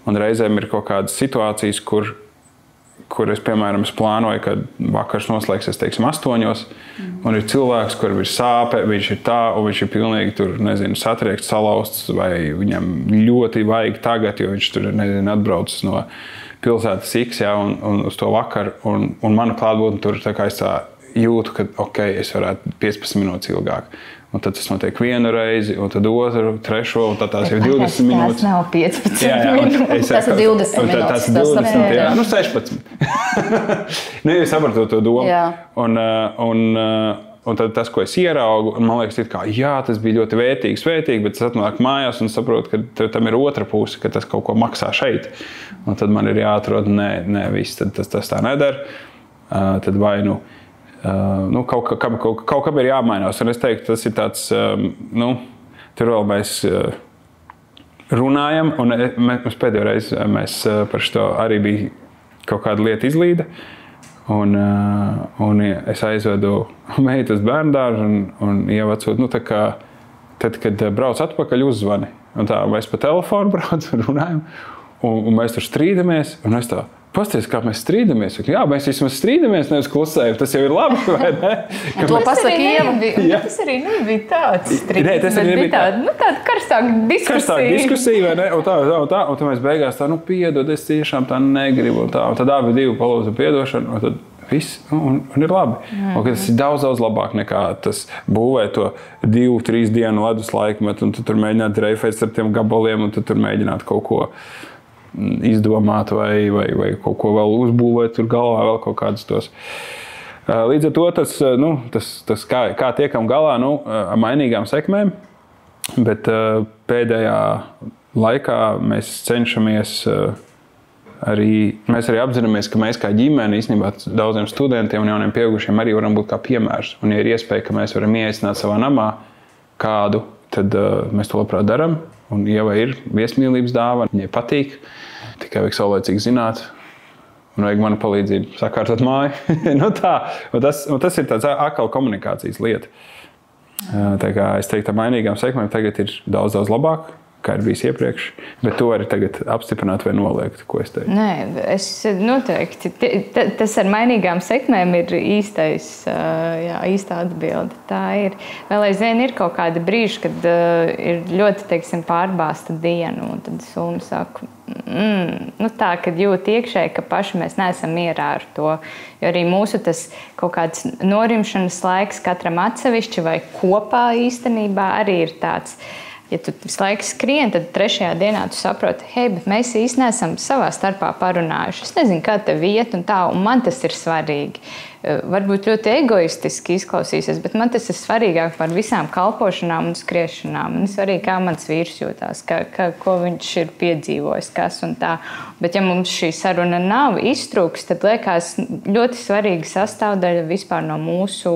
Speaker 4: Un reizēm ir kaut kādas situācijas, kur es, piemēram, plānoju, ka vakars noslēgsies, teiksim, 8, un ir cilvēks, kuram ir sāpe, viņš ir tā, un viņš ir pilnīgi tur, nezinu, satriekts, salauzts, vai viņam ļoti vajag tagad, jo viņš tur, nezinu, atbraucis no pilsētas X, jā, un uz to vakaru, un mana klātbūtne tur, tā kā es tā jūtu, ka, es varētu 15 minūtes ilgāk. Un tad tas notiek vienu reizi, un tad otru, trešo, un tad tās ir 20 minūtes.
Speaker 3: Tas nav 15
Speaker 2: minūtes. Tas ir 20 minūtes.
Speaker 4: Tas ir 20, jā. 16. Jūs saprotat to domu.
Speaker 2: Jā.
Speaker 4: Un tad tas, ko es ieraugu, man liekas, tas bija ļoti vērtīgi, bet es atnāk mājās un saprotu, ka tam ir otra puse, ka tas kaut ko maksā šeit. Un tad man ir jāatrod, viss, tad tas tā nedara. Tad vai kaut kam ir jāmainās. Un es teiktu, tas ir tāds, tur vēl mēs runājam, un mēs pēdējo reizi par šo arī bija kaut kāda lieta izlīda. Un es aizvedu meitu uz bērndārzu un ievacot, tad, kad brauc atpakaļ, uzzvani. Un tā, mēs pa telefonu brauc un runājam, un mēs tur strīdamies, un es tā, pasties, kā mēs strīdamies. Jā, mēs vismaz strīdamies, nevis klusējam, tas jau ir labi, vai ne?
Speaker 2: To pasaka Ieva.
Speaker 3: Tas arī nebija tāds strīds.
Speaker 4: Nē, tas arī nebija
Speaker 3: tāda karstāka diskusija.
Speaker 4: Karstāka diskusija, vai ne? Un tad mēs beigās tā, piedod, es tiešām tā negribu. Un tad abi divi palūdza piedošanu, un tad viss, un ir labi. Un tas ir daudz labāk nekā tas būvēt to 2-3 dienu ledus laikmetu, un tu tur mēģināt dreifēt ar tiem gabaliem, un tu tur mēģināt kaut ko izdomāt vai kaut ko vēl uzbūvēt tur galvā, vēl kaut kādus tos. Līdz ar to tas kā tiekam galā, ar mainīgām sekmēm, bet pēdējā laikā mēs cenšamies mēs arī apzināmies, ka mēs kā ģimene īstenībā daudziem studentiem un jauniem pieaugušiem arī varam būt kā piemērs. Un ja ir iespēja, ka mēs varam ieaicināt savā namā kādu, tad mēs to labprāt daram. Un Ieva ir viesmīlības dāvana, viņai patīk. Tikai vajag saulēcīgi zināt, un vajag manu palīdzību sakārtot māju. Tā. Un tas ir tāds atkal komunikācijas lieta. Tā kā es teiktu, mainīgām sekmēm tagad ir daudz labāk. kā ir bijis iepriekš, bet to arī tagad apstiprināt vai noliegt, ko es teicu.
Speaker 3: Nē, es noteikti. Tas ar mainīgām sekmēm ir īstā atbilde. Tā ir. Vēl aizvien ir kaut kāda brīža, kad ir ļoti, teiksim, pārbāsta diena, un tad es Ulmi saku, tā, kad jūt iekšēji, ka paši mēs neesam mierā ar to, jo arī mūsu tas kaut kāds norimšanas laiks katram atsevišķi vai kopā īstenībā arī ir tāds. Ja tu visu laiku skrien, tad 3. dienā tu saproti, hei, bet mēs īsti neesam savā starpā parunājuši. Es nezinu, kā tev iet un tā, un man tas ir svarīgi. Varbūt ļoti egoistiski izklausīsies, bet man tas ir svarīgāk par visām kalpošanām un skriešanām. Man ir svarīgi, kā mans vīrs jūtās, ko viņš ir piedzīvojis, kas un tā. Bet ja mums šī saruna nav iztrūks, tad liekas ļoti svarīga sastāvdaļa vispār no mūsu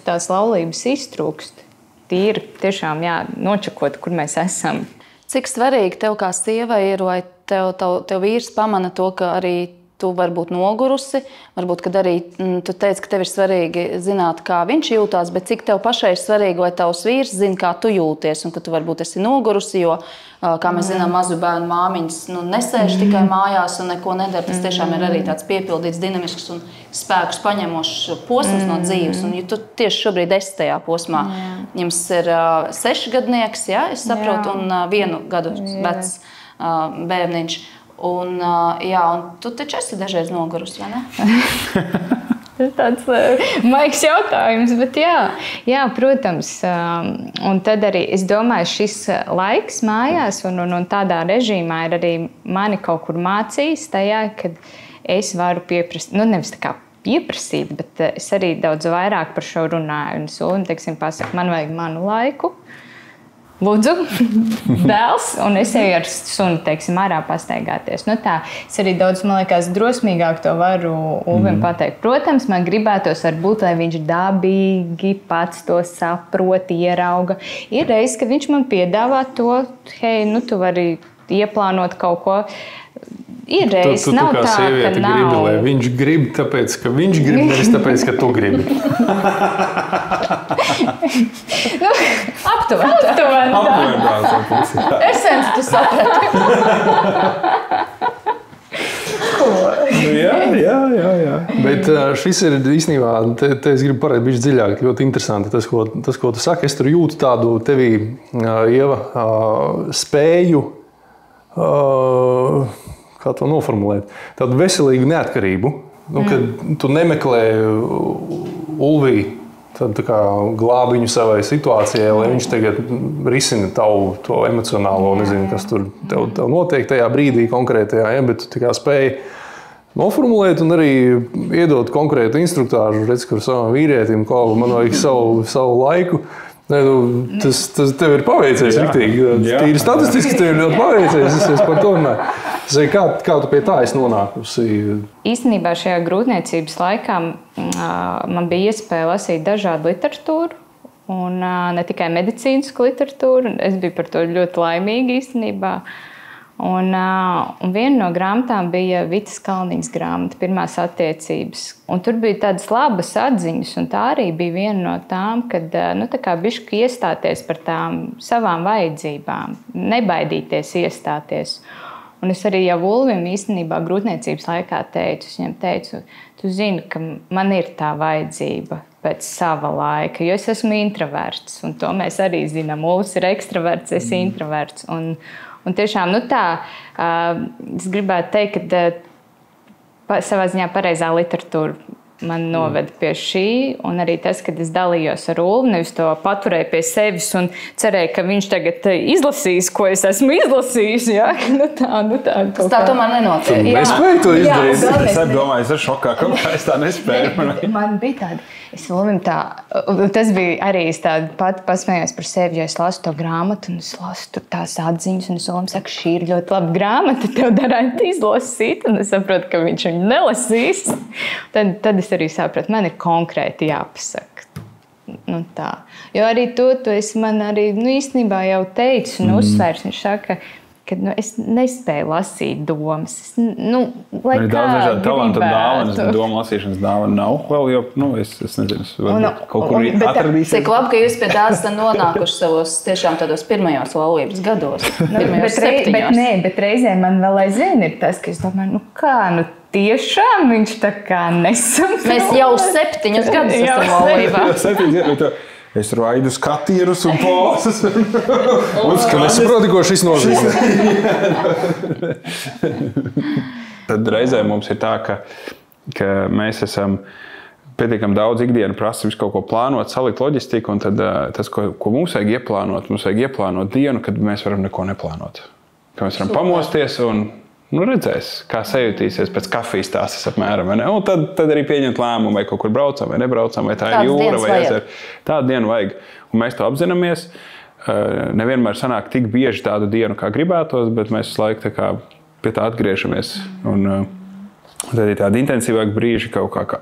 Speaker 3: tās laulības iztrūkst. Tīri tiešām nočakot, kur mēs esam.
Speaker 2: Cik svarīgi tev kā sievai ir, vai tev vīrs pamana to, ka arī tu vari būt nogurusi, varbūt, kad arī tu teici, ka tev ir svarīgi zināt, kā viņš jūtās, bet cik tev pašai ir svarīgi, vai tavs vīrs zina, kā tu jūties, un ka tu varbūt esi nogurusi, jo, kā mēs zinām, mazu bērnu māmiņas nesēž tikai mājās un neko nedara. Tas tiešām ir arī tāds piepildīts, dinamisks un spēkus paņemošs posms no dzīves. Un ja tu tieši šobrīd esi tajā posmā. Jums ir 6 gadnieks, es saprotu, un 1 gadu vecs bērniņš. Un tu taču esi dažreiz nogurusi, vai ne?
Speaker 3: Tas tāds maigs jautājums, bet jā, protams. Un tad arī, es domāju, šis laiks mājās un tādā režīmā ir arī mani kaut kur mācījis tajā, kad es varu pieprasīt, nevis tā kā pieprasīt, bet es arī daudz vairāk par šo runāju. Un teiksim, pasaku, man vajag manu laiku. Lūdzu, dēls, un es eju ar suni, teiksim, ārā pastaigāties. Tā, es arī daudz, man liekas, drosmīgāk to varu Ulvim pateikt. Protams, man gribētos varbūt, lai viņš dabīgi pats to saprot, ierauga. Ir reiz, ka viņš man piedāvā to, hei, tu vari ieplānot kaut ko. Ir reiz, nav tā, ka nav.
Speaker 1: Gribi, lai viņš grib, tāpēc, ka viņš grib, nevis tāpēc, ka tu gribi.
Speaker 3: Aptuveni. Esens, tu saprati.
Speaker 1: Jā. Bet šis ir īstenībā, te es gribu parēt bišķi dziļāk, ļoti interesanti tas, ko tu saki. Es tur jūtu tādu tevī, Ieva, spēju, kā to noformulēt, tādu veselīgu neatkarību, kad tu nemeklē Ulvī tādu kā glābiņu savai situācijai, lai viņš tagad risina tavu to emocionālo, nezinu, kas tur tev notiek tajā brīdī konkrētajā, bet tu tā kā spēji noformulēt un arī iedot konkrētu instruktāžu, redz, kur savam vīrietim, ko man vajag savu laiku. Tas tev ir paveicies riktīgi. Tīri statistiski tev ir ļoti paveicies. Es par to runāju. Kā tu pie tā esi nonākusi?
Speaker 3: Īstenībā šajā grūtniecības laikā man bija iespēja lasīt dažādu literatūru. Un ne tikai medicīnisku literatūru. Es biju par to ļoti laimīga īstenībā. Un viena no grāmatām bija Vitas Kalniņas grāmata, Pirmās attiecības. Un tur bija tādas labas atziņas, un tā arī bija viena no tām, kad tā kā bišķi iestāties par tām savām vajadzībām, nebaidīties iestāties. Un es arī jau Ulvim īstenībā grūtniecības laikā teicu, es viņam teicu, tu zini, ka man ir tā vajadzība pēc sava laika, jo es esmu introverts, un to mēs arī zinām. Ulvs ir ekstraverts, es introverts. Un tiešām, es gribētu teikt, ka savā ziņā pareizā literatūra man noveda pie šī, un arī tas, kad es dalījos ar Ulvi, nevis to paturēju pie sevis un cerēju, ka viņš tagad izlasīs, ko es esmu izlasījis. Ja?
Speaker 2: Tā tomēr nenotiek.
Speaker 1: Es spēju to izdarīt.
Speaker 4: Es domāju, es ar šokā, ka es tā nespēju.
Speaker 3: Man bija tāda, es Ulvim tā, tas bija arī es tādu pati pasmējos par sevi, jo es lasu to grāmatu, un es lasu tur tās atziņas, un es Ulvim saku, šī ir ļoti laba grāmata, tev darētu izlasīt, un es saprotu, ka viņš viņu nelasīs. Tad es arī sapratu, man ir konkrēti jāpasaka. Jo arī to es man arī īstenībā jau teicu un uzsvērs. Viņš saka, kad es nespēju lasīt domas. Lai
Speaker 4: ir daudz dažādu talantu un dāvanas, bet doma lasīšanas dāvana nav vēl, jo, es nezinu, kaut kur atradīsies.
Speaker 2: Cik labi, ka jūs pie tā esat nonākuši savos tiešām tādos pirmajos laulības gados, pirmajos 7.
Speaker 3: Bet reizē man vēl aizvien ir tas, ka es domāju, tiešām viņš tā kā nesaprot.
Speaker 2: Mēs jau 7 gadus esam laulībā.
Speaker 4: 7 gadus. Es raidu skatierus un pāsas.
Speaker 1: Un nesaproti, ko šis nozīmē.
Speaker 4: Tad reizē mums ir tā, ka mēs esam pietiekami daudz ikdienu prasa visu kaut ko plānot, salikt loģistiku, un tad tas, ko mums vajag ieplānot dienu, kad mēs varam neko neplānot. Ka mēs varam pamosties un redzēs, kā sajutīsies pēc kafijas tāsas apmēram. Un tad arī pieņemt lēmumu, vai kaut kur braucam, vai nebraucam, vai tā ir jūra, vai ezer. Tādu dienu vajag. Un mēs to apzināmies. Nevienmēr sanāk tik bieži tādu dienu, kā gribētos, bet mēs visu laiku pie tā atgriežamies. Un tad ir tādi intensīvāki brīži, kaut kā,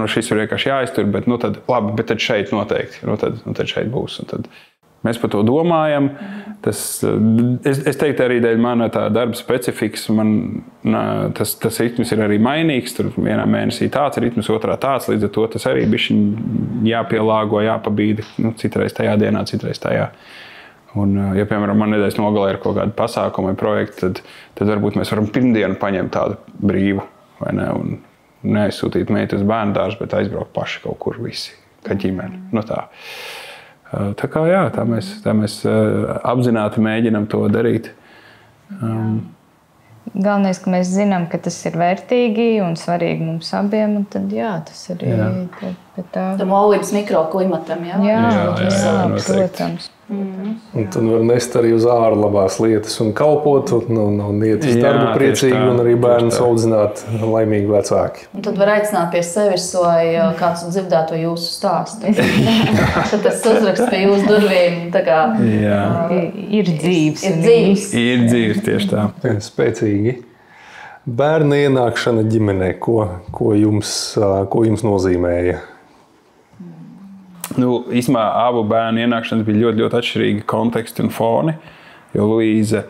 Speaker 4: šis ir vienkārši jāiztur, bet tad labi, bet tad šeit noteikti. Tad šeit būs. Un tad mēs par to domājam. Es teiktu arī dēļ mana tā darba specifikas, tas ritms ir arī mainīgs. Tur vienā mēnesī tāds ritms, otrā tāds, līdz ar to tas arī bišķiņ jāpielāgo, jāpabīda. Citreiz tajā dienā, citreiz tajā. Un, ja, piemēram, man nedēļas nogalē ir kaut kāda pasākuma vai projekta, tad varbūt mēs varam pirmdienu paņemt tādu brīvu, vai ne, un neaizsūtīt meitu uz bērnu dārzu, bet aizbraukt paši kaut kur visi, kā ģimene. Tā. Tā kā jā, tā mēs apzināti mēģinam to darīt.
Speaker 3: Galvenais, ka mēs zinām, ka tas ir vērtīgi un svarīgi mums abiem, un tad tas arī
Speaker 2: tam laulības mikroklimatam,
Speaker 3: Jā, protams.
Speaker 1: Un tad var nest arī uz āru labās lietas un kalpot, un iet uz darbu priecīgi, un arī bērnus audzināt laimīgi vecāki.
Speaker 2: Un tad var aicināt pie sevis, lai kāds dzirdētu jūsu stāstu. Tad tas uzraksts pie jūsu durvīm, tā kā
Speaker 3: ir dzīves.
Speaker 4: Ir dzīves, tieši tā.
Speaker 1: Spēcīgi. Bērna ienākšana ģimenē, ko jums nozīmēja?
Speaker 4: Īsumā abu bērnu ienākšanas bija ļoti, ļoti atšķirīgi konteksti un foni, jo Luīza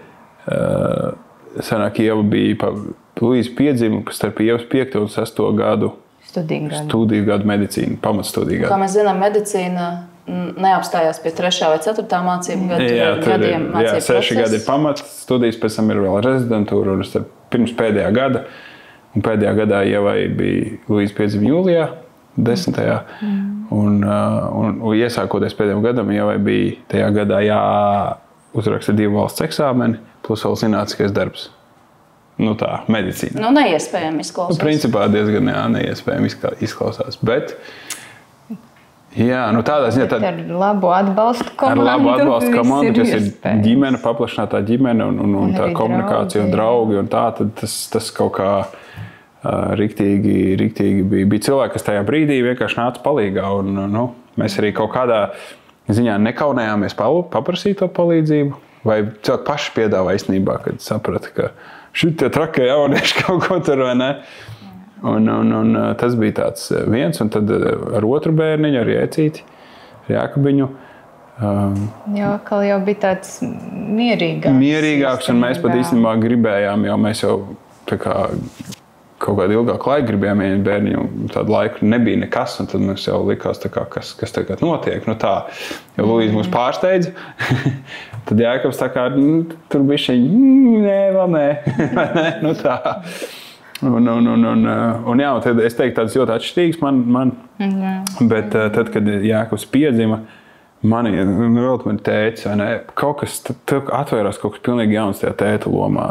Speaker 4: Ieva bija Luīza piedzima starp Ievas 5. un 6. gadu studiju gadu medicīnu, pamatstudiju gadu.
Speaker 2: Kā mēs zinām, medicīna neapstājās pie 3. vai 4. mācību gadiem.
Speaker 4: 6 gadi ir pamatstudijas, pēc tam ir vēl rezidentūra, un pirms pēdējā gada, un pēdējā gadā Ievai bija Luīza piedzima jūlijā, 10. Un iesākoties pēdējiem gadam, jau bija tajā gadā jāuzraksta 2 valsts eksāmeni, plus vēl zinātniskais darbs. Tā, medicīna.
Speaker 2: Neiespējami izklausās.
Speaker 4: Principā diezgan neiespējami izklausās, bet tādā ziņā...
Speaker 3: Ar labu atbalstu komandu,
Speaker 4: kas ir ģimene, paplašinātā ģimene un tā komunikācija un draugi un tā, tad tas kaut kā... Riktīgi bija cilvēki, kas tajā brīdī vienkārši nāca palīgā. Un, mēs arī kaut kādā ziņā nekaunējāmies paprasīt to palīdzību. Vai cilvēki paši piedāvā īstenībā, kad saprata, ka šitie trakie jaunieši kaut ko tur vai ne. Un tas bija tāds viens. Un tad ar otru bērniņu, ar Iecīti, ar Jākabiņu.
Speaker 3: Jau bija tāds mierīgāks.
Speaker 4: Mierīgāks, un mēs pat īstenībā gribējām, jo mēs jau tā kā... kaut kādu ilgāku laiku gribējām ieņemt bērniņu, tādu laiku nebija nekas, un tad mums jau likās, kas tagad notiek. Jo Luīza mūs pārsteidza, tad Jākabs tā kā, tur bija vēl nē. Tā. Un tad es teiktu tāds ļoti atšķirīgs man. Bet tad, kad Jākabs piedzima, mani tētis, vai ne, kaut kas, atvērās kaut kas pilnīgi jauns tajā tēta lomā.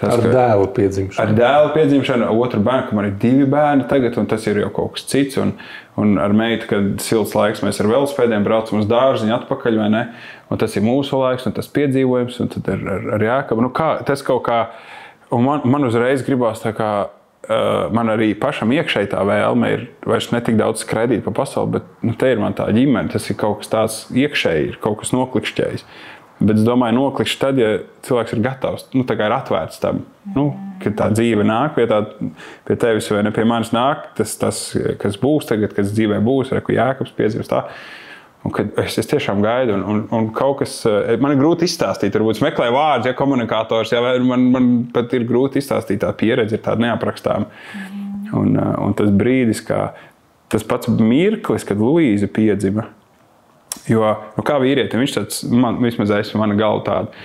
Speaker 1: Ar dēlu piedzimšanu.
Speaker 4: Ar dēlu piedzimšanu, otru bērnu, ka man ir 2 bērni tagad, un tas ir jau kaut kas cits. Un ar meitu, kad silts laiks, mēs ar velospēdiem braucam uz dārziņu atpakaļ, vai ne? Un tas ir mūsu laiks, un tas piedzīvojums, un tad ar Jākabu. Tas kaut kā, un man uzreiz gribās tā kā, man arī pašam iekšēji tā vēlme ir vairs ne tik daudz skraidīt pa pasauli, bet te ir man tā ģimene, tas ir kaut kas tāds iekšēji, ir kaut kas noklikšķējis. Bet es domāju, noklikšķi tad, ja cilvēks ir gatavs, tā kā ir atvērts tam, kad tā dzīve nāk pie tevis vai ne pie manis nāk, tas, kas būs tagad, kas dzīvē būs, vai ko Jākabs piedzīvos tā. Es tiešām gaidu, un kaut kas, man ir grūti izstāstīt, varbūt es meklēju vārdus, ja komunikators, ja man pat ir grūti izstāstīt, tā pieredze ir tāda neaprakstāma. Un tas brīdis, tas pats mirklis, kad Luīza piedzima, jo, kā vīrietim, viņš tāds, vismaz esmu mana galva tāda,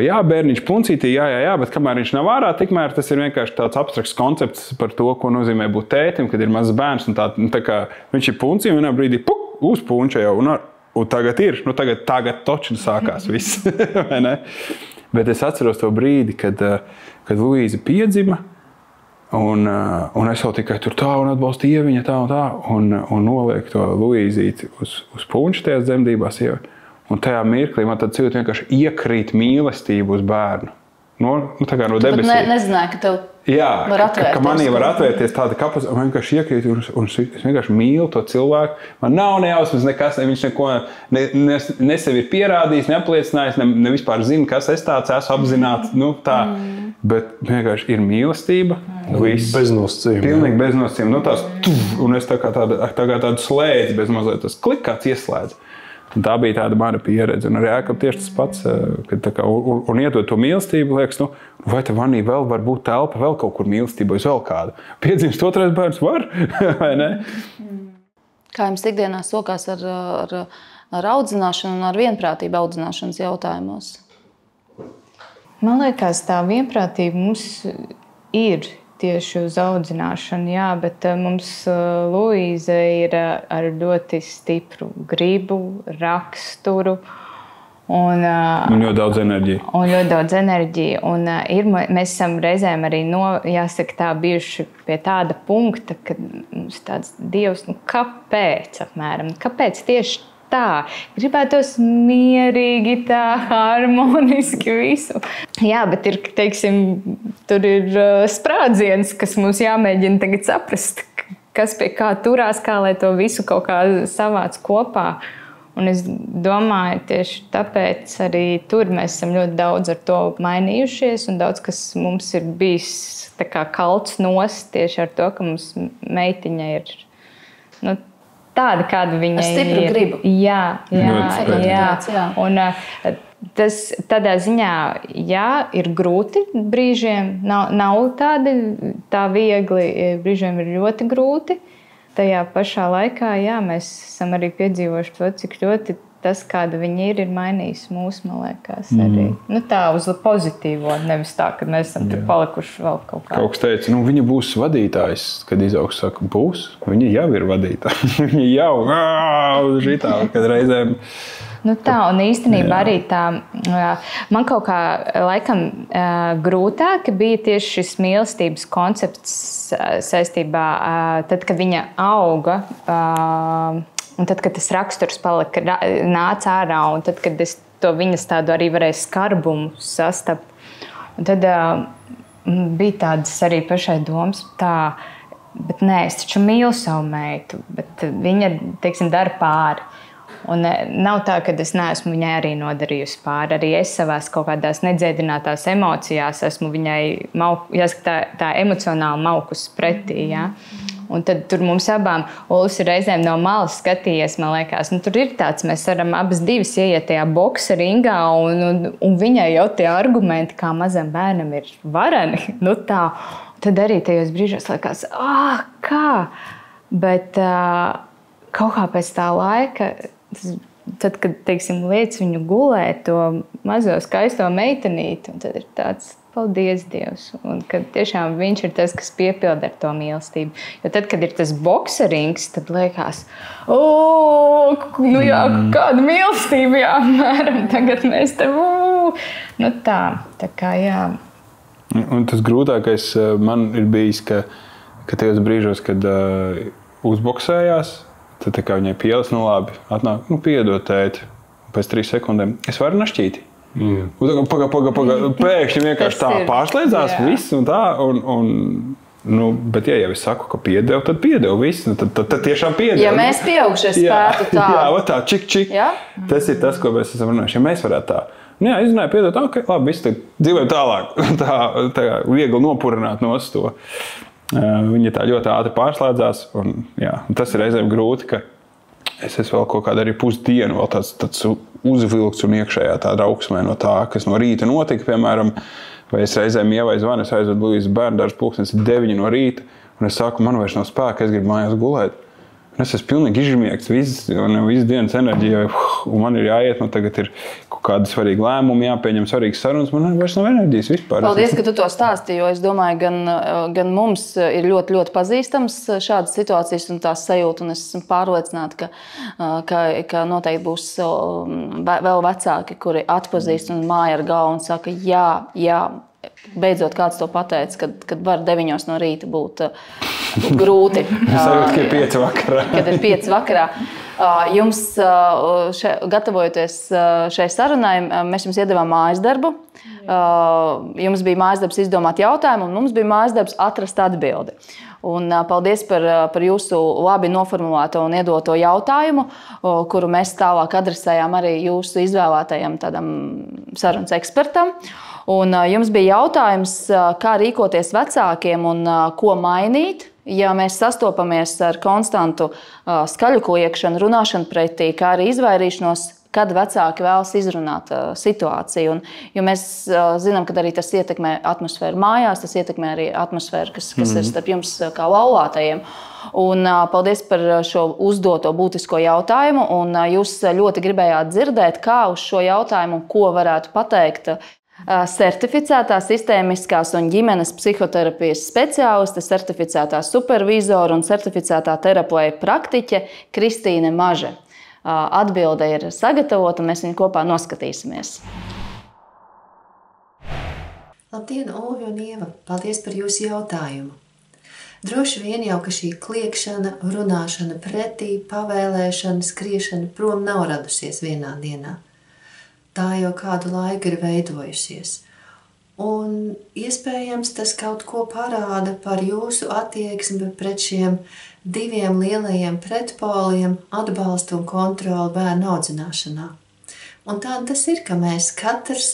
Speaker 4: jā, bērniņš puncītī, jā, bet kamēr viņš nav ārā, tikmēr tas ir vienkārši tāds abstrakts koncepts par to, ko nozīmē būt tētim, kad ir mazs bērns, un tā kā viņš ir puncī, un vienā brīdī, uzpunča jau, un tagad ir, tagad točni sākās viss, vai ne? Bet es atceros to brīdi, kad Luīza piedzima, un es jau tikai tur tā un atbalstīju viņa tā un tā, un nolieku to Luīzīti uz punča tajās dzemdībās jau. Un tajā mirklī man tad cilvēki vienkārši iekrīt mīlestību uz bērnu. Tā kā no debesīm.
Speaker 2: Nezināju, ka tev var atvērties.
Speaker 4: Ka manī var atvērties tāda kapacitāte, un vienkārši iekrīt, un es vienkārši mīlu to cilvēku. Man nav nejausmas nekas, viņš neko ne sevi ir pierādījis, neapliecinājis, ne vispār zina, kas es tāds esmu apzināts. Tā. Bet vienkārši ir mīlestība.
Speaker 1: Bez nosacījuma.
Speaker 4: Pilnīgi bez nosacījuma. Un es tā kā tādu slēdzi bez mazliet, tas klik kāds ieslēdz. Un tā bija tāda mana pieredze. Un arī ēkam tieši tas pats, kad un iedod to mīlestību, liekas, vai te vanī vēl var būt telpa, vēl kaut kur mīlestība, vai vēl kādu. Piedzimst otrais bērns var, vai ne?
Speaker 2: Kā jums ikdienā sokās ar audzināšanu un ar vienprātību audzināšanas jautājumos?
Speaker 3: Man liekas, tā vienprātība mums ir tieši uz audzināšanu, jā, bet mums Luīza ir ar ļoti stipru gribu, raksturu. Un
Speaker 4: ļoti daudz enerģiju. Un mēs esam reizēm arī, jāsaka tā, bijuši pie tāda punkta, kad mums tāds Dievs, kāpēc apmēram? Kāpēc tieši tā? Gribētos mierīgi, tā harmoniski visu. Jā, bet ir, teiksim, tur ir sprādziens, kas mums jāmēģina tagad saprast, kas pie kā turās, kā lai to visu kaut kā savāc kopā. Un es domāju, tieši tāpēc arī tur mēs esam ļoti daudz ar to mainījušies, un daudz, kas mums ir bijis tā kā kalts nost tieši ar to, ka mums meitiņa ir, tāda, kāda viņa ir.
Speaker 2: Ar stipru gribu.
Speaker 3: Jā. Un tas tādā ziņā, jā, ir grūti brīžiem, nav tā viegli, brīžiem ir ļoti grūti. Tajā pašā laikā, jā, mēs esam arī piedzīvojuši to, cik ļoti tas, kāda viņa ir mainījis mūs, man liekas, arī. Tā uz pozitīvo, nevis tā, ka mēs esam tur palikuši vēl kaut kā.
Speaker 4: Kaut kas teica, viņa būs vadītājs, kad izaugs, saka, būs. Viņa jau ir vadītājs. Viņa jau, šitā, kad reizēm...
Speaker 3: Tā, un īstenībā arī tā, man kaut kā laikam grūtāk bija tieši šis mīlestības koncepts saistībā, tad, kad viņa auga, un tad, kad tas raksturs nāca ārā, un tad, kad es to viņas tādu arī varēju skarbumu sastapt. Un tad bija tādas arī pašai domas, bet nē, es taču mīlu savu meitu, bet viņa, teiksim, dara pāri. Un nav tā, ka es neesmu viņai arī nodarījusi pāri. Arī es savās kaut kādās nedziedinātās emocijās esmu viņai, jāsaka, tā emocionāli maukus pretī. Ja? Un tad tur mums abām Ulis ir reizēm no malas skatījies, man liekas. Tur ir tāds, mēs varam abas divas ieiet tajā boksa ringā, un viņai jau tie argumenti, kā mazam bērnam ir vareni. Tā. Tad arī tajos brīžos liekas, kā? Bet kaut kā pēc tā laika... Tad, kad, teiksim, liec viņu gulēt, to mazo skaisto meitenīti, un tad ir tāds, paldies Dievs, un kad tiešām viņš ir tas, kas piepilda ar to mīlestību. Jo tad, kad ir tas bokserings, tad liekas, jā, kāda mīlestība, jā, mēram, tagad mēs te, tā kā, jā.
Speaker 4: Un tas grūtākais man ir bijis, ka tajos brīžos, kad uzboksējās, tad tā kā viņai pielas, labi, atnāk, piedod tēti, pēc 3 sekundēm. Es varu našķīti. Paga, pēkšņi vienkārši tā pārslēdzās viss un tā, bet ja jau es saku, ka piedevu, tad piedevu viss, tad tiešām piedevu.
Speaker 2: Ja mēs pieaugšie spētu tā.
Speaker 4: Jā, tā, čik. Jā? Tas ir tas, ko mēs esam runājuši. Ja mēs varētu tā. Jā, izrunāju, piedod, labi, viss, tad dzīvojam tālāk. Tā viegli nopurināt nos to. Viņa tā ļoti ātri pārslēdzās, un tas ir reizēm grūti, ka es esmu vēl kaut kādu arī pusdienu vēl tāds uzvilkts un iekšējā tāda augsmē no tā, kas no rīta notika, piemēram, vai es reizēm ievai zvanu, es aizvedu Luīzu bērndārs pulkstenis 9 no rīta, un es saku, man vairs nav spēka, es gribu mājās gulēt. Un es esmu pilnīgi izžmiegts, visu dienas enerģija, un man ir jāiet, man tagad ir kaut kādi svarīgi lēmumi, jāpieņem svarīgas sarunas, man vairs nav enerģijas vispār.
Speaker 2: Paldies, ka tu to stāstīji, jo es domāju, gan mums ir ļoti, ļoti pazīstams šādas situācijas un tās sajūta, un es esmu pārliecināta, ka noteikti būs vēl vecāki, kuri atpazīst un māja ar galvu un saka, jā, beidzot kāds to pateica, kad var 9 no rīta būt grūti.
Speaker 4: Sajūt, ka ir 5 vakarā.
Speaker 2: Kad ir 5 vakarā. Jums, gatavojoties šai sarunai, mēs jums iedevām mājas darbu. Jums bija mājas darbs izdomāt jautājumu, un mums bija mājas darbs atrast atbildi. Un paldies par jūsu labi noformulēto un iedoto jautājumu, kuru mēs tālāk adresējām arī jūsu izvēlētajam tādam sarunas ekspertam. Un jums bija jautājums, kā rīkoties vecākiem un ko mainīt, ja mēs sastopamies ar konstantu skaļu kliekšanu, runāšanu pretī, kā arī izvairīšanos, kad vecāki vēlas izrunāt situāciju. Jo mēs zinām, ka arī tas ietekmē atmosfēru mājās, tas ietekmē arī atmosfēru, kas ir starp jums kā laulātajiem. Un paldies par šo uzdoto būtisko jautājumu. Un jūs ļoti gribējāt dzirdēt, kā uz šo jautājumu, ko varētu pateikt certificētā sistēmiskās un ģimenes psihoterapijas speciāliste, certificētā supervizora un certificētā terapija praktiķe Kristīne Maže. Atbilde ir sagatavota, mēs viņu kopā noskatīsimies.
Speaker 5: Labdien, Olvi un Ieva! Paldies par jūsu jautājumu. Droši vien jau, ka šī kliekšana, runāšana pretī, pavēlēšana, skriešana prom nav radusies vienā dienā. Tā jau kādu laiku ir veidojusies. Un iespējams tas kaut ko parāda par jūsu attieksmi pret šiem 2 lielajiem pretpoliem atbalstu un kontroli bērnu audzināšanā. Un tā tas ir, ka mēs katrs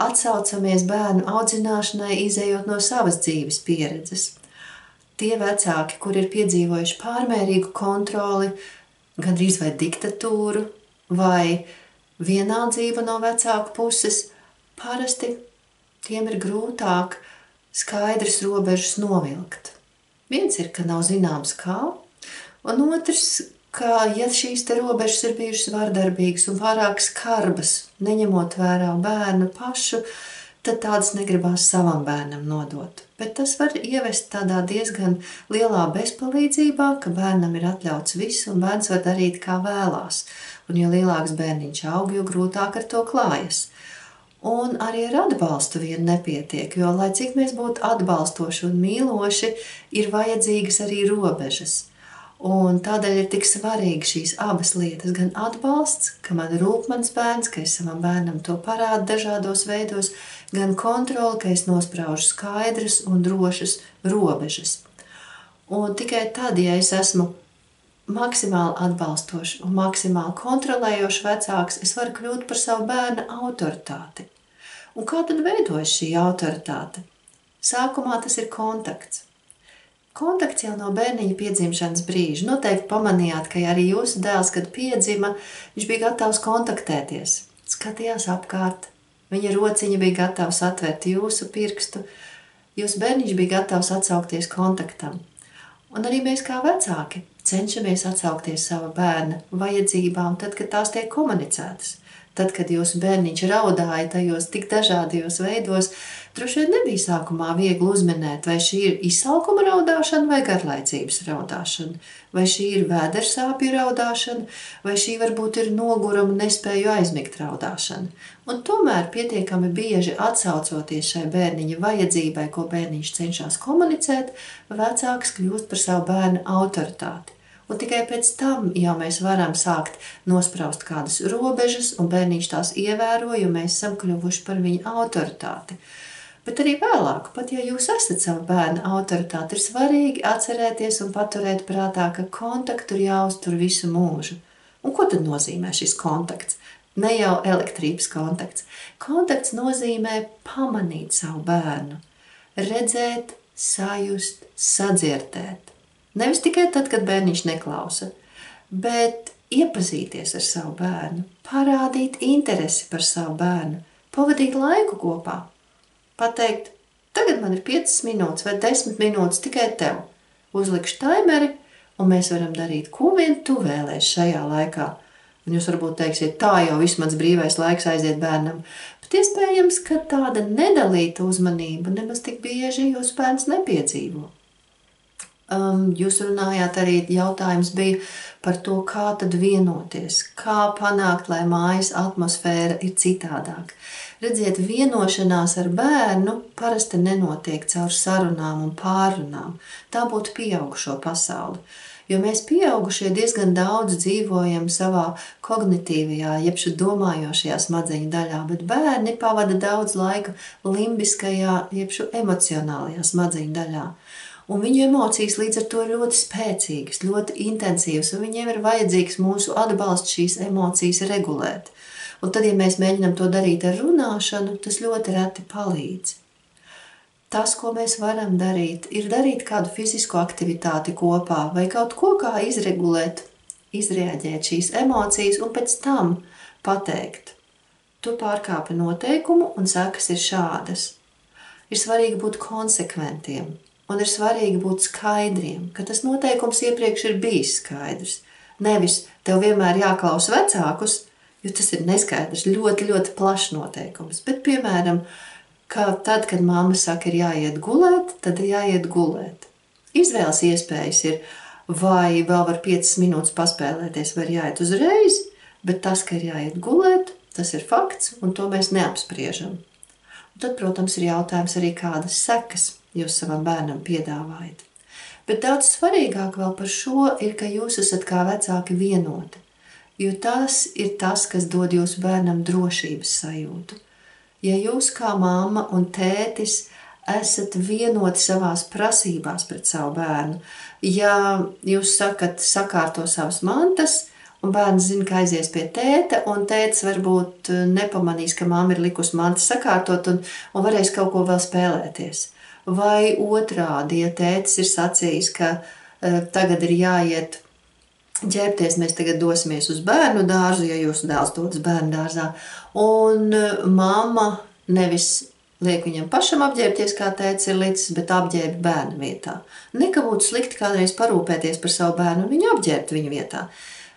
Speaker 5: atsaucamies bērnu audzināšanai, izējot no savas dzīves pieredzes. Tie vecāki, kur ir piedzīvojuši pārmērīgu kontroli, gandrīz vai diktatūru, vai vienaldzība no vecāku puses, parasti tiem ir grūtāk skaidras robežas novilkt. Viens ir, ka nav zināms kā, un otrs, ka ja šīs te robežas ir bijušas vardarbīgas un pārāk skarbas, neņemot vērā bērnu pašu, tad tādas negribās savam bērnam nodot. Bet tas var ievest tādā diezgan lielā bezpalīdzībā, ka bērnam ir atļauts viss un bērns var darīt kā vēlās. Un jo lielāks bērniņš aug, jo grūtāk ar to klājas. Un arī ar atbalstu vien nepietiek, jo, lai cik mēs būtu atbalstoši un mīloši, ir vajadzīgas arī robežas. Un tādēļ ir tik svarīgi šīs abas lietas, gan atbalsts, ka man rūp mans bērns, ka es savam bērnam to parādu dažādos veidos, gan kontroli, ka es nospraužu skaidras un drošas robežas. Un tikai tad, ja es esmu maksimāli atbalstošs un maksimāli kontrolējošs vecāks, es varu kļūt par savu bērna autoritāti. Un kā tad veidojas šī autoritāte? Sākumā tas ir kontakts. Kontakts jau no bērniņa piedzimšanas brīža. Noteikti pamanījāt, ka arī jūsu dēls, kad piedzima, viņš bija gatavs kontaktēties. Skatījās apkārt, viņa rociņa bija gatavs atvērt jūsu pirkstu, jūsu bērniņš bija gatavs atsaukties kontaktam. Un arī mēs kā vecāki cenšamies atsaukties sava bērna vajadzībām tad, kad tās tiek komunicētas. Tad, kad jūsu bērniņš raudāja tajos tik dažādajos veidos, droši vien nebija sākumā viegli uzminēt, vai šī ir izsalkuma raudāšana vai garlaicības raudāšana, vai šī ir vēdersāpju raudāšana, vai šī varbūt ir noguruma nespēju aizmigt raudāšana. Un tomēr pietiekami bieži atsaucoties šai bērniņa vajadzībai, ko bērniņš cenšas komunicēt, vecāks kļūst par savu bērnu autoritāti. Un tikai pēc tam jau mēs varam sākt nospraust kādas robežas, un bērniņš tās ievēro, jo mēs esam kļuvuši par viņa autoritāti. Bet arī vēlāk, pat ja jūs esat savu bērnu autoritāti, ir svarīgi atcerēties un paturēt prātā, ka kontaktu ir jāuztur visu mūžu. Un ko tad nozīmē šis kontakts? Ne jau elektrības kontakts. Kontakts nozīmē pamanīt savu bērnu, redzēt, sajust, sadzirdēt. Nevis tikai tad, kad bērniņš neklausa, bet iepazīties ar savu bērnu, parādīt interesi par savu bērnu, pavadīt laiku kopā, pateikt, tagad man ir 5 minūtes vai 10 minūtes tikai tev. Uzlikšu taimeri, un mēs varam darīt, ko vien tu vēlēsi šajā laikā. Un jūs varbūt teiksiet, tā jau viss mans brīvais laiks aiziet bērnam. Bet iespējams, ka tāda nedalīta uzmanība nemaz tik bieži jūsu bērns nepiedzīvo. Jūs runājāt arī, jautājums bija par to, kā tad vienoties, kā panākt, lai mājas atmosfēra ir citādāk. Redziet, vienošanās ar bērnu parasti nenotiek caur sarunām un pārrunām. Tā būtu pieaugušo pasauli. Jo mēs pieaugušie diezgan daudz dzīvojam savā kognitīvajā, jeb domājošajā smadzeņu daļā, bet bērni pavada daudz laika limbiskajā, jeb emocionālajā smadzeņu daļā. Un viņu emocijas līdz ar to ir ļoti spēcīgas, ļoti intensīvas, un viņiem ir vajadzīgs mūsu atbalsts šīs emocijas regulēt. Un tad, ja mēs mēģinām to darīt ar runāšanu, tas ļoti reti palīdz. Tas, ko mēs varam darīt, ir darīt kādu fizisku aktivitāti kopā vai kaut ko kā izregulēt, izreaģēt šīs emocijas un pēc tam pateikt, tu pārkāpi noteikumu un sekas ir šādas. Ir svarīgi būt konsekventiem. Un ir svarīgi būt skaidriem, ka tas noteikums iepriekš ir bijis skaidrs. Nevis tev vienmēr jāklausa vecākus, jo tas ir neskaidrs, ļoti, ļoti plašs noteikums. Bet, piemēram, ka tad, kad mamma saka, ir jāiet gulēt, tad ir jāiet gulēt. Izvēles iespējas ir, vai vēl var 5 minūtes paspēlēties, vai jāiet uzreiz, bet tas, ka ir jāiet gulēt, tas ir fakts, un to mēs neapspriežam. Un tad, protams, ir jautājums arī kādas sekas jūs savam bērnam piedāvājat. Bet daudz svarīgāk vēl par šo ir, ka jūs esat kā vecāki vienoti, jo tas ir tas, kas dod jūsu bērnam drošības sajūtu. Ja jūs kā mamma un tētis esat vienoti savās prasībās pret savu bērnu, ja jūs sakat, sakārto savas mantas, un bērns zina, ka aizies pie tēta, un tētis varbūt nepamanīs, ka mamma ir likusi mantas sakārtot un varēs kaut ko vēl spēlēties. Vai otrādi, ja tētis ir sacījis, ka tagad ir jāiet ģērbties, mēs tagad dosimies uz bērnu dārzu, ja jūsu dēls dodas bērnu dārzā, un mamma nevis liek viņam pašam apģērbties, kā tētis ir licis, bet apģērb bērnu vietā. Neka būtu slikti kādreiz parūpēties par savu bērnu un viņu apģērbt viņu vietā,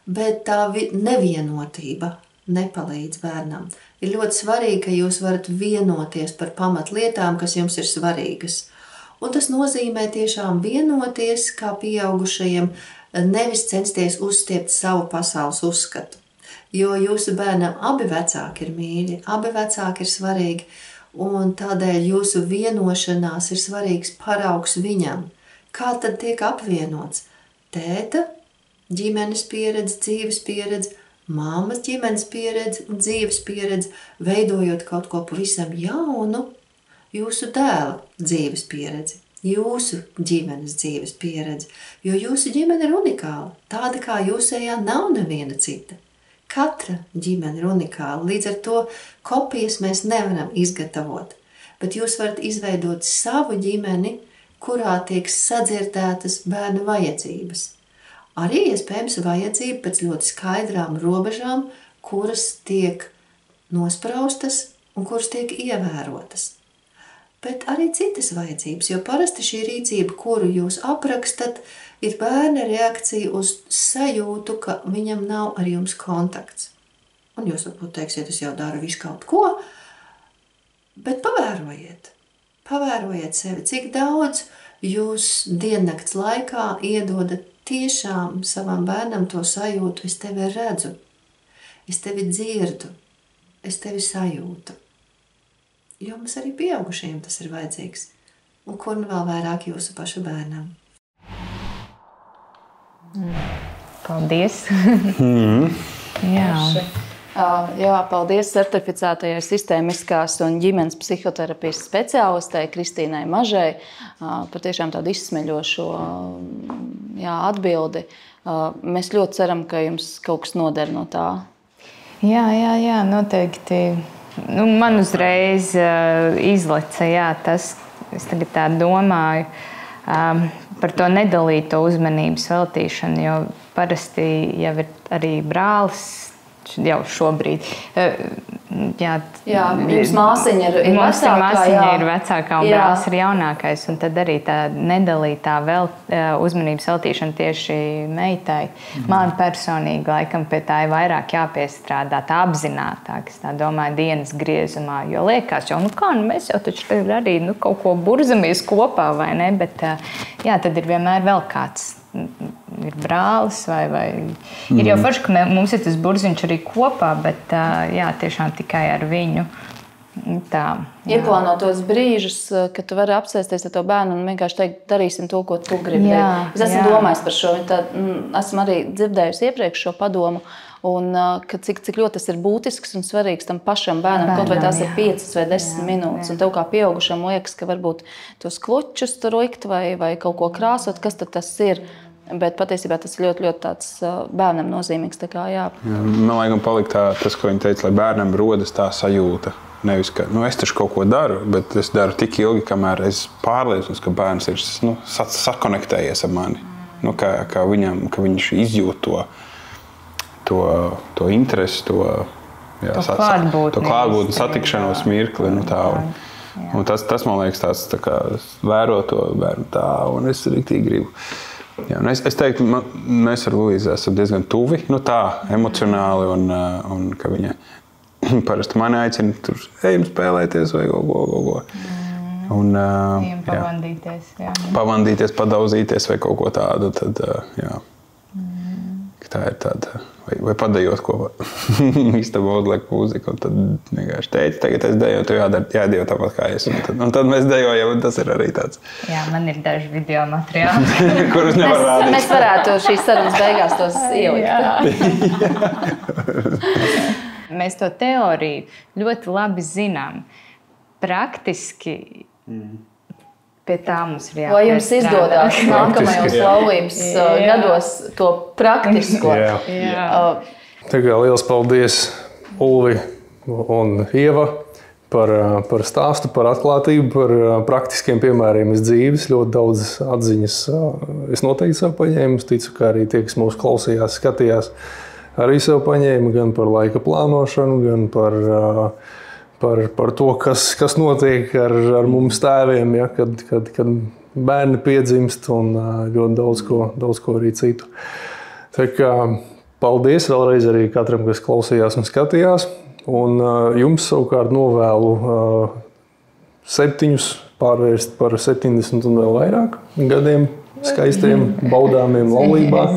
Speaker 5: bet tā nevienotība nepalīdz bērnam. Ir ļoti svarīgi, ka jūs varat vienoties par pamatlietām, kas jums ir svarīgas. Un tas nozīmē tiešām vienoties kā pieaugušajiem, nevis censties uzstiept savu pasaules uzskatu. Jo jūsu bērnam abi vecāki ir mīļi, abi vecāki ir svarīgi, un tādēļ jūsu vienošanās ir svarīgs paraugs viņam. Kā tad tiek apvienots? Tēta, ģimenes pieredze, dzīves pieredze, mammas ģimenes pieredze un dzīves pieredze, veidojot kaut ko pavisam jaunu, jūsu dēla dzīves pieredzi, jūsu ģimenes dzīves pieredzi, jo jūsu ģimene ir unikāla, tāda kā jūsējā nav neviena cita. Katra ģimene ir unikāla, līdz ar to kopijas mēs nevaram izgatavot, bet jūs varat izveidot savu ģimeni, kurā tiek sadzirdētas bērnu vajadzības. Arī iespējams vajadzība pēc ļoti skaidrām robežām, kuras tiek nospraustas un kuras tiek ievērotas. Bet arī citas vajadzības, jo parasti šī rīcība, kuru jūs aprakstat, ir bērna reakcija uz sajūtu, ka viņam nav ar jums kontakts. Un jūs varbūt teiksiet, es jau daru visu kaut ko, bet pavērojiet. Pavērojiet sevi, cik daudz jūs diennakts laikā iedodat tiešām savam bērnam to sajūtu, es tevi redzu, es tevi dzirdu, es tevi sajūtu. Jo mums arī pieaugušajiem tas ir vajadzīgs. Un kur nu vēl vairāk jūsu pašu bērnam.
Speaker 3: Paldies!
Speaker 2: Jā, paldies certificētajai sistēmiskās un ģimenes psihoterapijas speciālistei Kristīnai Mažai par tiešām tādu izsmeļošo atbildi. Mēs ļoti ceram, ka jums kaut kas noder no tā.
Speaker 3: Jā, noteikti. Man uzreiz izleca tas, es tagad tā domāju, par to nedalīto uzmanības veltīšanu, jo parasti jau ir arī brālis jau šobrīd.
Speaker 2: Jā, jums māsiņa ir vecākā.
Speaker 3: Māsiņa ir vecākā un brālis ir jaunākais, un tad arī tā nedalītā uzmanības veltīšana tieši meitai. Man personīgi laikam pie tā ir vairāk jāpiestrādā, tā apzinātāk, es tā domāju, dienas griezumā, jo liekas jau, mēs jau taču arī kaut ko burzamies kopā, vai ne, bet jā, tad ir vienmēr vēl kāds. Ir brālis vai ir jau forši, ka mums ir tas burziņš arī kopā, bet jā, tiešām tikai ar viņu. Tā,
Speaker 2: ieplāno tos brīžus, kad tu vari apsēsties ar to bērnu un vienkārši teikt, darīsim to, ko tu gribi. Es esmu domājis par šo, esmu arī dzirdējusi iepriekš šo padomu, un cik ļoti tas ir būtisks un svarīgs tam pašam bērnam, kaut vai tās ir 5 vai 10 minūtes, un tev kā pieaugušam liekas, ka varbūt tos klučus tur likt vai kaut ko krāsot, kas tad tas ir. Bet patiesībā tas ir ļoti, ļoti tāds bērnam nozīmīgs. Tā kā, jā.
Speaker 4: Man laikam palika tas, ko viņi teica, lai bērnam rodas tā sajūta. Nevis, ka es taču kaut ko daru, bet es daru tik ilgi, kamēr es pārliecinos, ka bērns ir sakonektējies ar mani. Ka viņš izjūt to interesi, to klātbūtni, satikšanos mirkli. Un tas, man liekas, tāds tā kā vēro to bērnu tā, un es riktīgi gribu. Jā, es teiktu, mēs ar Luīzu esam diezgan tuvi, tā, emocionāli, un ka viņa parasti mani aicina tur, ejam spēlēties vai kaut ko. Un, pavandīties, padauzīties vai kaut ko tādu, tad, jā. Tā ir tāda, vai padejot ko istaba uzliek mūziku, un tad vienkārši teica, tagad es dejoju, tu jādejo tāpat kā es. Un tad mēs dejojam, un tas ir arī tāds.
Speaker 3: Jā, man ir daži video materiāli.
Speaker 4: Kurus nevar rādīt.
Speaker 2: Mēs varētu šīs sarunas beigās tos ielikt.
Speaker 3: Mēs to teoriju ļoti labi zinām. Praktiski pie tā mums ir jāpiestrādā.
Speaker 2: Vai jums izdodās nākamajos laulības gados to praktisko?
Speaker 3: Jā.
Speaker 1: Tā kā liels paldies Ulvi un Ieva par stāstu, par atklātību, par praktiskiem piemēriem iz dzīves. Ļoti daudz atziņas es noteikti sev paņēmu. Es ticu, ka arī tie, kas mūs klausījās, skatījās, arī sev paņēma gan par laika plānošanu, gan par to, kas notiek ar mums tēviem, ja, kad bērni piedzimst un ļoti daudz ko arī citu. Tā kā paldies vēlreiz arī katram, kas klausījās un skatījās. Un jums savukārt novēlu 7 pārvērst par 70 un vēl vairāk gadiem skaistiem, baudāmiem laulībā.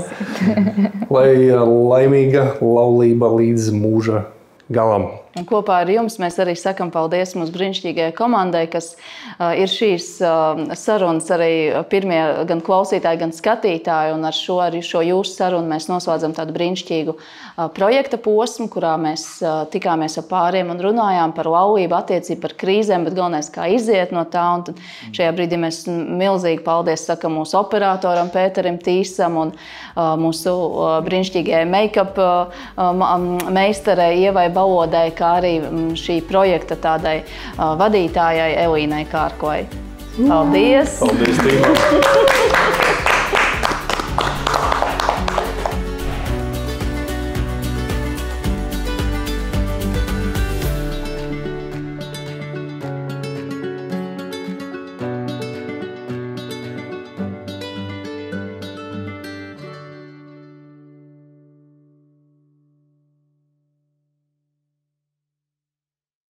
Speaker 1: Lai laimīga laulība līdz mūža galam.
Speaker 2: Un kopā ar jums mēs arī sakam paldies mūsu brīnišķīgajai komandai, kas ir šīs sarunas arī pirmie gan klausītāji, gan skatītāji. Un ar šo jūsu sarunu mēs noslēdzam tādu brīnišķīgu projekta posmu, kurā mēs tikāmies ar pāriem un runājām par laulību, attiecību, par krīzēm, bet galvenais, kā iziet no tā. Un tad šajā brīdī mēs milzīgi paldies sakam mūsu operatoram Pēterim Tīsam un mūsu brīnišķīgajai make-up meistarei Ievai Balodai, kā arī šī projekta tādai vadītājai Elīnai Kārklai. Paldies!
Speaker 1: Paldies, Tīmā!